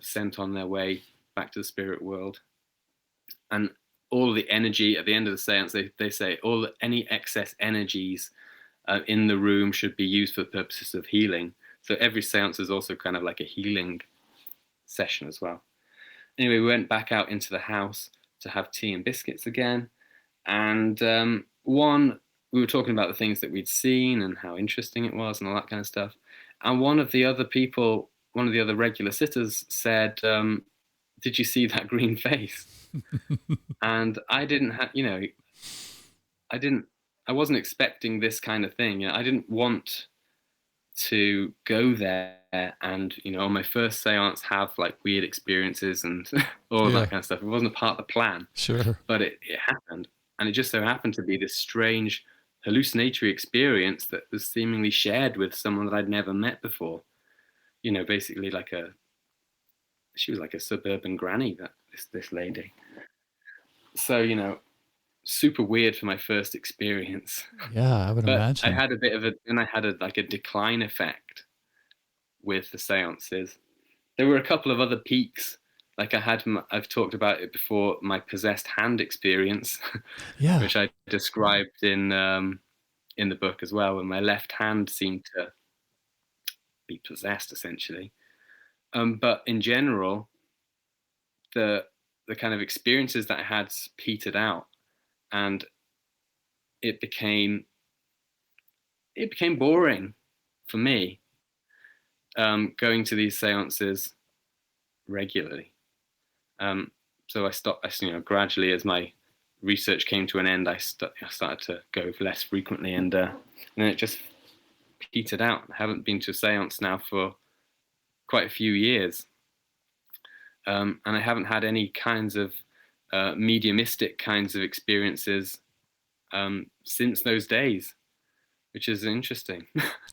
sent on their way back to the spirit world, and all the energy at the end of the seance, they say any excess energies in the room should be used for the purposes of healing. So every seance is also kind of like a healing session as well. Anyway, we went back out into the house to have tea and biscuits again. And we were talking about the things that we'd seen and how interesting it was and all that kind of stuff. And one of the other regular sitters said, did you see that green face? And I didn't have, I wasn't expecting this kind of thing. I didn't want to go there and on my first seance have like weird experiences and all of Yeah. that kind of stuff. It wasn't a part of the plan. Sure. But it happened, and it just so happened to be this strange hallucinatory experience that was seemingly shared with someone that I'd never met before. Basically she was like a suburban granny, that this lady. So super weird for my first experience. Yeah, I would But I imagine. had like a decline effect with the seances. There were a couple of other peaks. Like I've talked about it before, my possessed hand experience, Yeah. which I described in the book as well, when my left hand seemed to be possessed essentially. But in general, the kind of experiences that I had petered out, and it became boring for me, going to these seances regularly. So I stopped. Gradually, as my research came to an end, I started to go less frequently, and then it just petered out. I haven't been to a seance now for quite a few years, and I haven't had any kinds of mediumistic kinds of experiences since those days, which is interesting.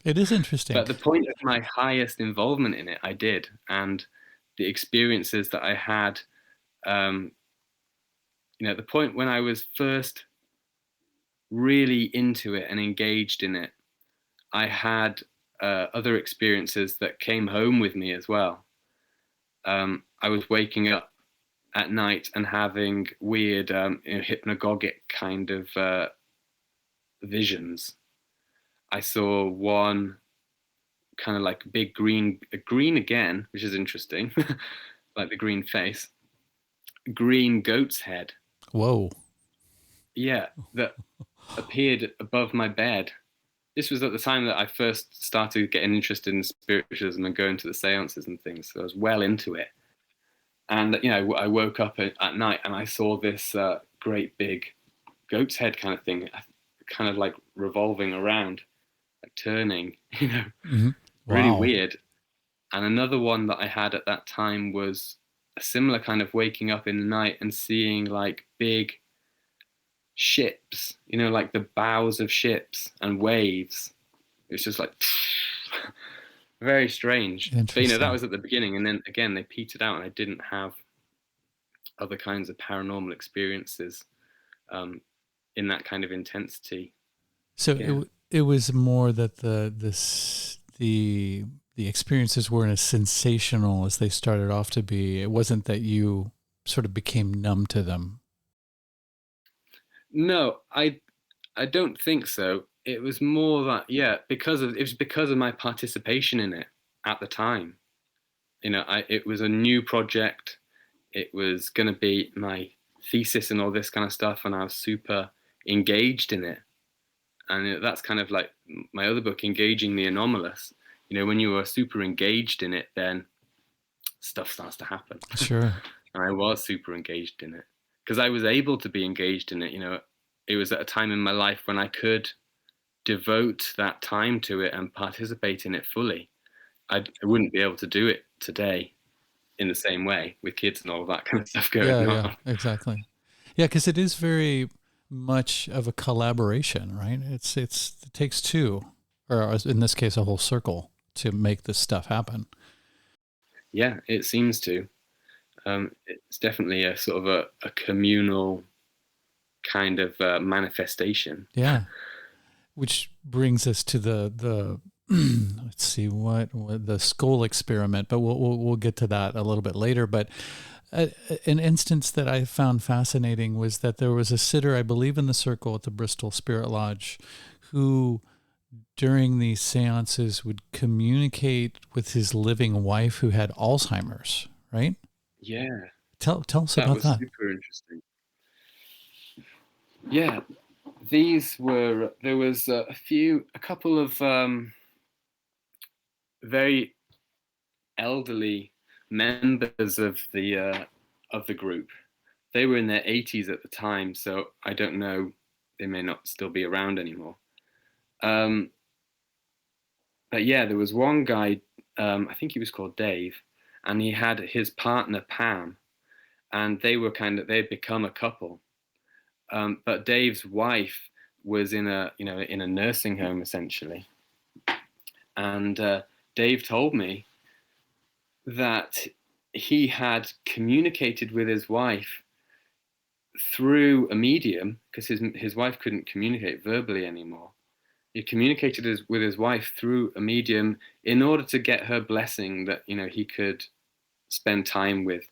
It is interesting. But at the point of my highest involvement in it, I did, and the experiences that I had, at the point when I was first really into it and engaged in it, I had other experiences that came home with me as well. I was waking up at night and having weird hypnagogic kind of visions. I saw one kind of like big green again, which is interesting, like the green face, green goat's head. Whoa. Yeah, that appeared above my bed. this was at the time that I first started getting interested in spiritualism and going to the seances and things. So I was well into it. And I woke up at night and I saw this great big goat's head kind of thing, kind of like revolving around, like turning, Hmm. really Wow. weird. And another one that I had at that time was a similar kind of waking up in the night and seeing like big ships, like the bows of ships and waves. It's just like very strange. But that Interesting. was at the beginning, and then again they petered out, and I didn't have other kinds of paranormal experiences um, in that kind of intensity. So Yeah. it was more that the experiences weren't as sensational as they started off to be. It wasn't that you sort of became numb to them. No, I don't think so. It was more that it was because of my participation in it at the time. It was a new project. It was going to be my thesis and all this kind of stuff, and I was super engaged in it. And that's kind of like my other book, Engaging the Anomalous. When you are super engaged in it, then stuff starts to happen. Sure. And I was super engaged in it because I was able to be engaged in it. It was at a time in my life when I could devote that time to it and participate in it fully. I wouldn't be able to do it today in the same way with kids and all that kind of stuff Yeah, going yeah, on. exactly. Yeah, because it is very much of a collaboration, right? It takes two, or in this case, a whole circle to make this stuff happen. Yeah, it seems to. It's definitely a sort of a communal kind of manifestation. Yeah, which brings us to the let's see what the skull experiment, but we'll get to that a little bit later. But uh, an instance that I found fascinating was that there was a sitter, I believe, in the circle at the Bristol Spirit Lodge, who during these seances would communicate with his living wife who had Alzheimer's. Right? Yeah, Tell us that about was that. super interesting. Yeah, there was a couple of very elderly members of the group. They were in their 80s at the time, so I don't know. They may not still be around anymore. Um, but yeah, there was one guy. I think he was called Dave, and he had his partner Pam, and they'd become a couple. But Dave's wife was in a nursing home essentially, and Dave told me that he had communicated with his wife through a medium because his wife couldn't communicate verbally anymore. He communicated with his wife through a medium in order to get her blessing that he could spend time with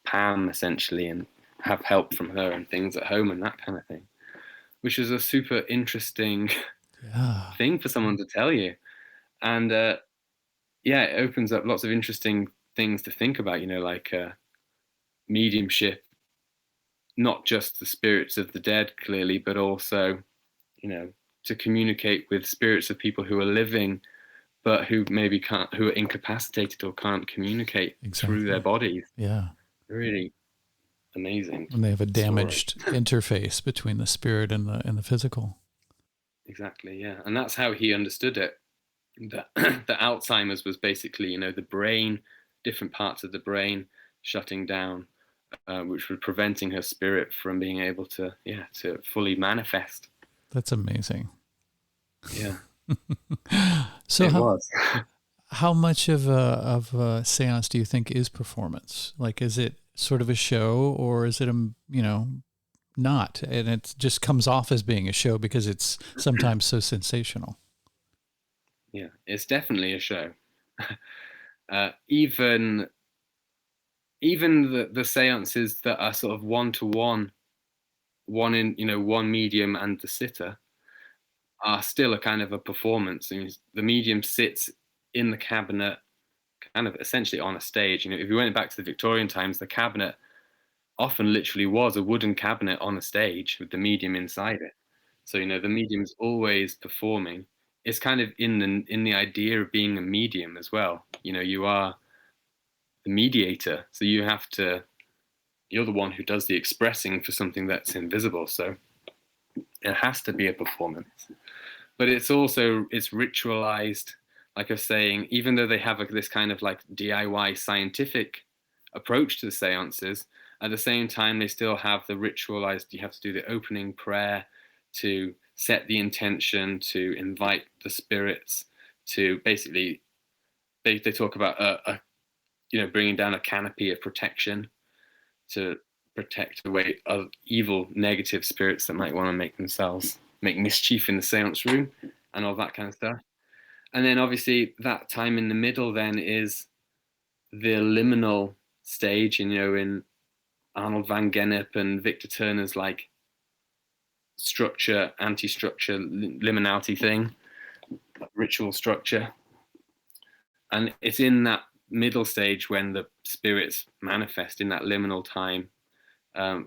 Pam essentially and have help from her and things at home and that kind of thing, which is a super interesting Yeah. thing for someone to tell you. And yeah, it opens up lots of interesting things to think about, like mediumship, not just the spirits of the dead, clearly, but also, you know, to communicate with spirits of people who are living, but who maybe can't, who are incapacitated or can't communicate through their Exactly. bodies. Yeah. Really amazing And they have a story. damaged interface between the spirit and the physical. Exactly, yeah. And that's how he understood it. That the Alzheimer's was basically, the brain, different parts of the brain shutting down, which was preventing her spirit from being able to, to fully manifest. That's amazing. Yeah, So it was. how much of a séance do you think is performance? Like, is it sort of a show, or is it not, and it just comes off as being a show because it's sometimes so sensational? Yeah, it's definitely a show. Even the seances that are sort of one to one, one in one medium and the sitter are still a kind of a performance. And the medium sits in the cabinet, kind of essentially on a stage. If you went back to the Victorian times, the cabinet often literally was a wooden cabinet on a stage with the medium inside it. So the medium's always performing it's kind of in the idea of being a medium as well. You know, you are the mediator, so you're the one who does the expressing for something that's invisible. So it has to be a performance, but it's ritualized. Like I was saying, even though they have this kind of like DIY scientific approach to the seances, at the same time they still have the ritualized. You have to do the opening prayer to set the intention, to invite the spirits, to basically they talk about bringing down a canopy of protection to protect away evil, negative spirits that might want to make mischief in the seance room and all that kind of stuff. And then obviously that time in the middle then is the liminal stage, and in Arnold van Gennep and Victor Turner's like structure, anti-structure, liminality thing, ritual structure. And it's in that middle stage when the spirits manifest, in that liminal time,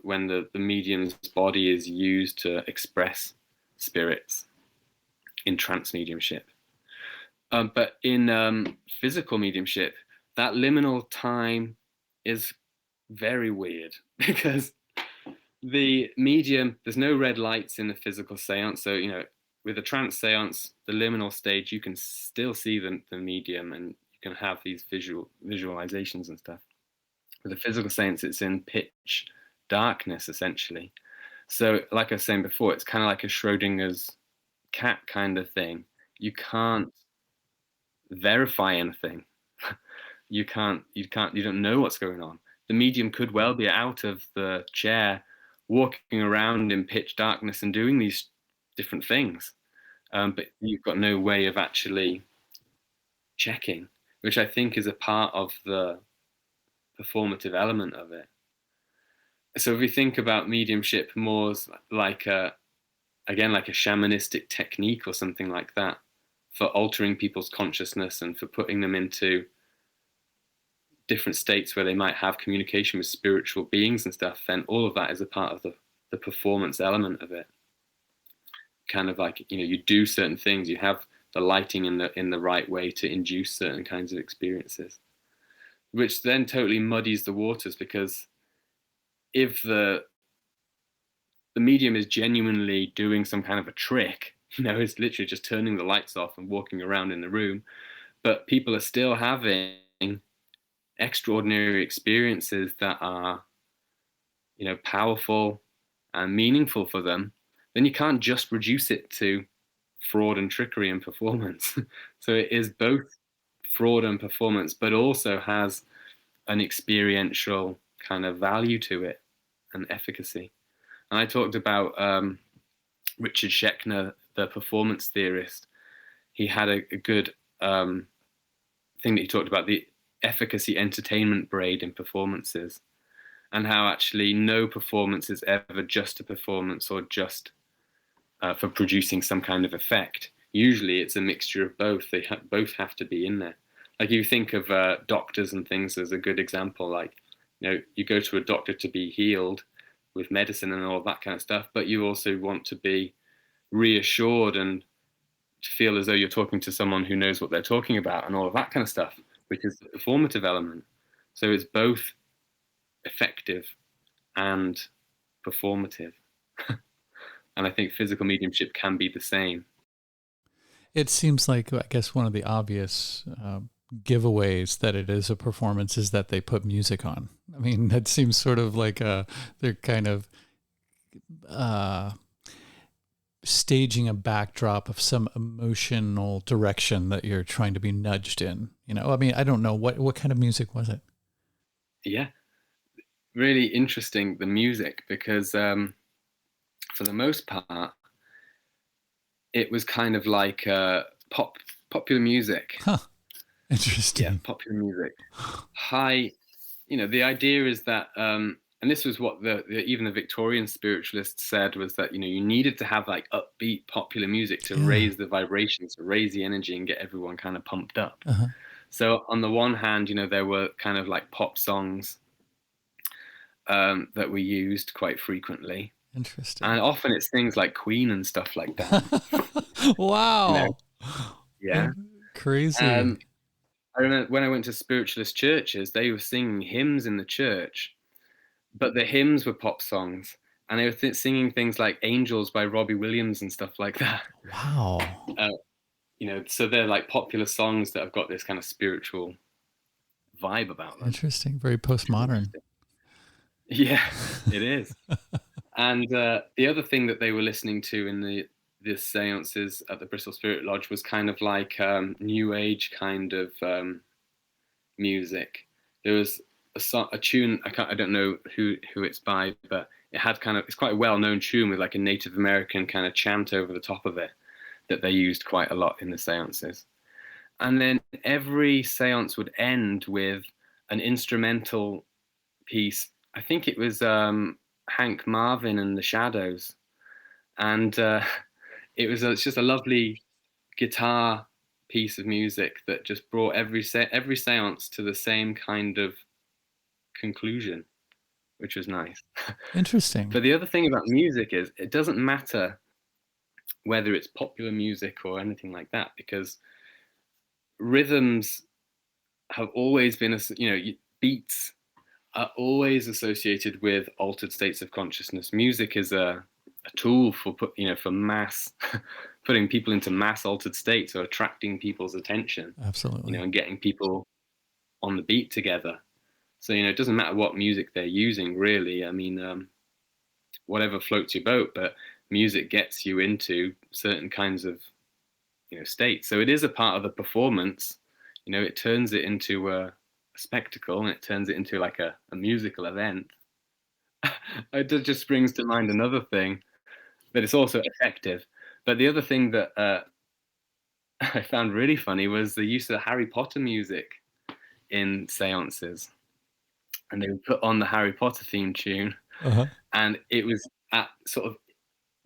when the medium's body is used to express spirits in trance mediumship. But in physical mediumship, that liminal time is very weird because the medium, there's no red lights in the physical seance. So, with a trance seance, the liminal stage, you can still see the medium and you can have these visualizations and stuff. With a physical seance, it's in pitch darkness, essentially. So, like I was saying before, it's kind of like a Schrodinger's cat kind of thing. You can't verify anything. You don't know what's going on. The medium could well be out of the chair, walking around in pitch darkness and doing these different things. But you've got no way of actually checking, which I think is a part of the performative element of it. So if we think about mediumship more like a shamanistic technique or something like that, for altering people's consciousness and for putting them into different states where they might have communication with spiritual beings and stuff, then all of that is a part of the performance element of it. Kind of like, you do certain things, you have the lighting in the right way to induce certain kinds of experiences, which then totally muddies the waters, because if the medium is genuinely doing some kind of a trick, it's literally just turning the lights off and walking around in the room, but people are still having extraordinary experiences that are, powerful and meaningful for them, then you can't just reduce it to fraud and trickery and performance. So it is both fraud and performance, but also has an experiential kind of value to it and efficacy. And I talked about Richard Schechner, the performance theorist. He had a good thing that he talked about, the efficacy entertainment braid in performances, and how actually no performance is ever just a performance or just for producing some kind of effect. Usually it's a mixture of both. They both have to be in there. Like you think of doctors and things as a good example. Like, you go to a doctor to be healed with medicine and all that kind of stuff, but you also want to be reassured and to feel as though you're talking to someone who knows what they're talking about and all of that kind of stuff, which is the performative element. So it's both effective and performative. And I think physical mediumship can be the same. It seems like, I guess, one of the obvious giveaways that it is a performance is that they put music on. I mean, that seems sort of like they're kind of staging a backdrop of some emotional direction that you're trying to be nudged in. I mean, I don't know, what kind of music was it? Yeah, really interesting, the music, because for the most part, it was kind of like popular music. Huh. Interesting. Yeah, popular music. High, the idea is that, and this was what even the Victorian spiritualists said, was that, you needed to have like upbeat popular music to raise the vibrations, to raise the energy and get everyone kind of pumped up. Uh-huh. So on the one hand, there were kind of like pop songs that were used quite frequently. Interesting. And often it's things like Queen and stuff like that. Wow. Yeah. Crazy. Um, I remember when I went to spiritualist churches, they were singing hymns in the church, but the hymns were pop songs, and they were singing things like "Angels" by Robbie Williams and stuff like that. Wow. Uh, so they're like popular songs that have got this kind of spiritual vibe about them, Interesting. Very which is postmodern. interesting. Yeah, it is. And the other thing that they were listening to in the seances at the Bristol Spirit Lodge was kind of like new age kind of music. There was a tune, I don't know who it's by, but it's quite a well known tune with like a Native American kind of chant over the top of it that they used quite a lot in the seances. And then every seance would end with an instrumental piece. I think it was Hank Marvin and the Shadows, and it's just a lovely guitar piece of music that just brought every séance to the same kind of conclusion, which was nice. Interesting. But the other thing about music is it doesn't matter whether it's popular music or anything like that, because rhythms have always been, beats are always associated with altered states of consciousness. Music is a tool for mass putting people into mass altered states, or attracting people's attention, Absolutely. and getting people on the beat together. So it doesn't matter what music they're using, really. I mean, whatever floats your boat, but music gets you into certain kinds of states. So it is a part of the performance. It turns it into a spectacle, and it turns it into like a musical event. It just brings to mind another thing, but it's also effective. But the other thing that I found really funny was the use of Harry Potter music in seances, and they would put on the Harry Potter theme tune, Uh-huh. and it was at sort of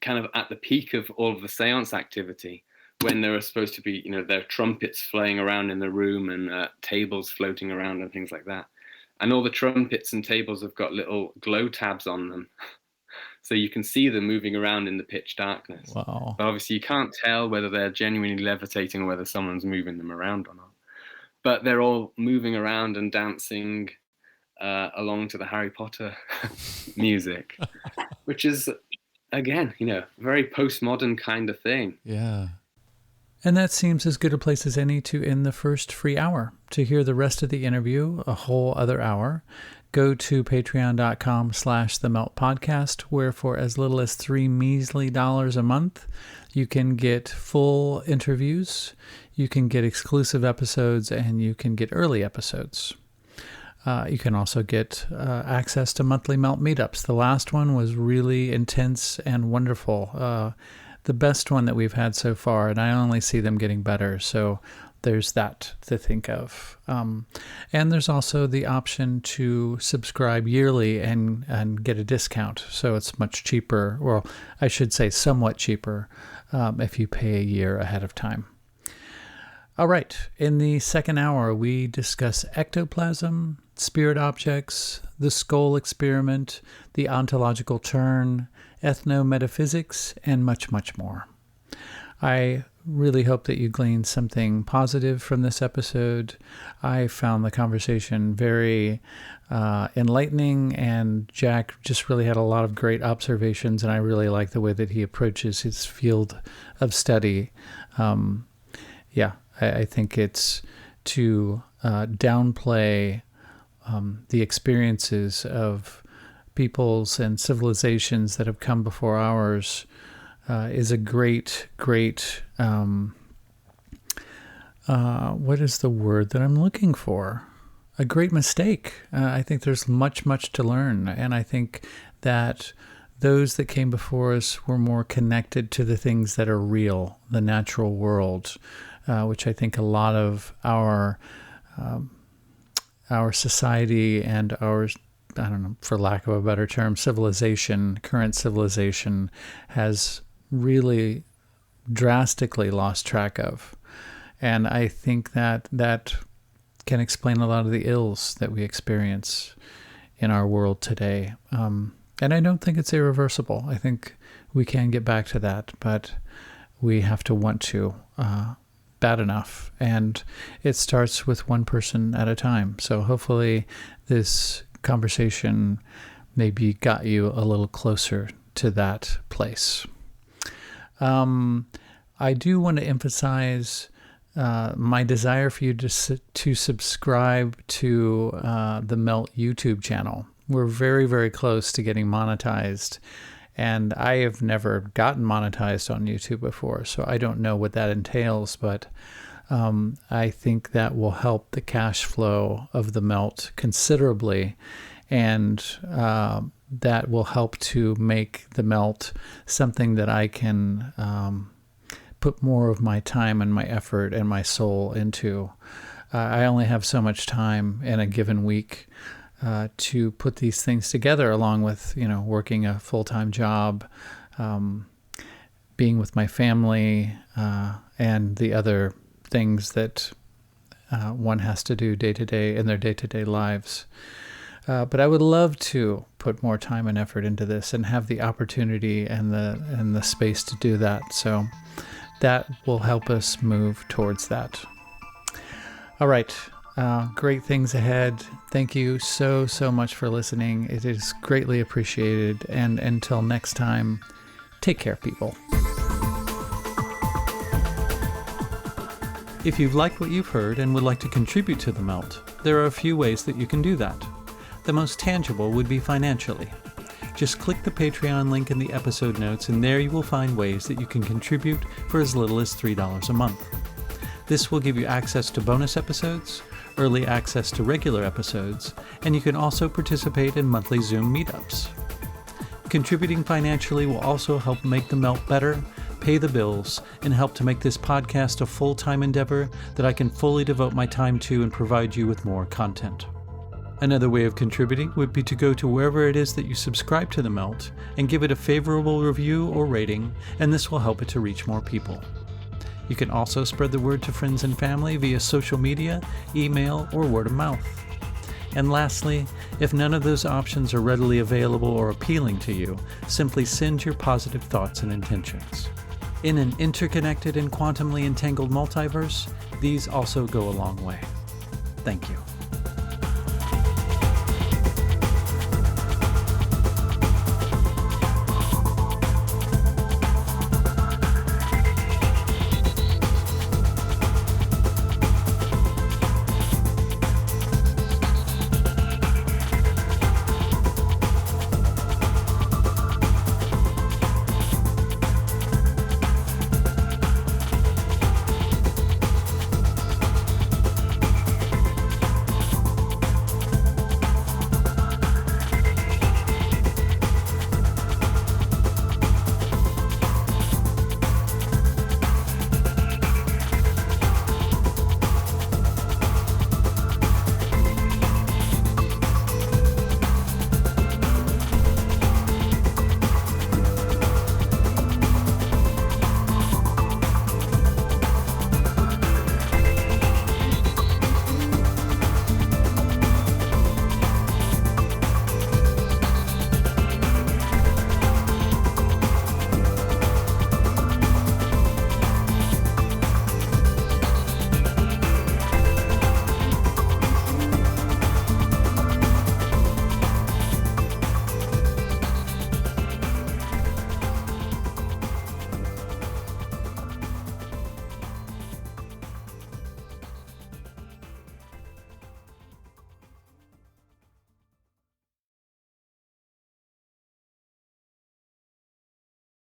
kind of at the peak of all of the seance activity, when there are supposed to be, there are trumpets flying around in the room, and tables floating around and things like that. And all the trumpets and tables have got little glow tabs on them. So you can see them moving around in the pitch darkness. Wow. But obviously you can't tell whether they're genuinely levitating or whether someone's moving them around or not. But they're all moving around and dancing along to the Harry Potter music, which is, again, very postmodern kind of thing. Yeah. And that seems as good a place as any to end the first free hour. To hear the rest of the interview, a whole other hour, go to patreon.com/themeltpodcast, where for as little as $3 measly a month, you can get full interviews, you can get exclusive episodes, and you can get early episodes. You can also get access to monthly Melt meetups. The last one was really intense and wonderful. The best one that we've had so far, and I only see them getting better. So there's that to think of. And there's also the option to subscribe yearly and get a discount. So it's much cheaper, well, I should say somewhat cheaper, if you pay a year ahead of time. All right, in the second hour, we discuss ectoplasm, spirit objects, the skull experiment, the ontological turn, ethnometaphysics, and much, much more. I really hope that you gleaned something positive from this episode. I found the conversation very enlightening, and Jack just really had a lot of great observations, and I really like the way that he approaches his field of study. I think it's to downplay the experiences of peoples and civilizations that have come before ours is a great, what is the word that I'm looking for? A great mistake. I think there's much, much to learn. And I think that those that came before us were more connected to the things that are real, the natural world, which I think a lot of our society and our, I don't know, for lack of a better term, civilization, current civilization, has really drastically lost track of. And I think that can explain a lot of the ills that we experience in our world today. And I don't think it's irreversible. I think we can get back to that, but we have to want to bad enough. And it starts with one person at a time. So hopefully this conversation maybe got you a little closer to that place. I do want to emphasize my desire for you to subscribe to the Melt YouTube channel. We're very, very close to getting monetized, and I have never gotten monetized on YouTube before, so I don't know what that entails, but I think that will help the cash flow of the Melt considerably, and that will help to make the Melt something that I can put more of my time and my effort and my soul into. I only have so much time in a given week to put these things together, along with, working a full-time job, being with my family, and the other things that one has to do day to day in their day-to-day lives. But I would love to put more time and effort into this and have the opportunity and the space to do that. So that will help us move towards that. All right. Great things ahead. Thank you so much for listening. It is greatly appreciated. And until next time, take care, people. If you've liked what you've heard and would like to contribute to the Melt, there are a few ways that you can do that. The most tangible would be financially. Just click the Patreon link in the episode notes, and there you will find ways that you can contribute for as little as $3 a month. This will give you access to bonus episodes, early access to regular episodes, and you can also participate in monthly Zoom meetups. Contributing financially will also help make the Melt better, pay the bills, and help to make this podcast a full-time endeavor that I can fully devote my time to and provide you with more content. Another way of contributing would be to go to wherever it is that you subscribe to the Melt and give it a favorable review or rating, and this will help it to reach more people. You can also spread the word to friends and family via social media, email, or word of mouth. And lastly, if none of those options are readily available or appealing to you, simply send your positive thoughts and intentions. In an interconnected and quantumly entangled multiverse, these also go a long way. Thank you.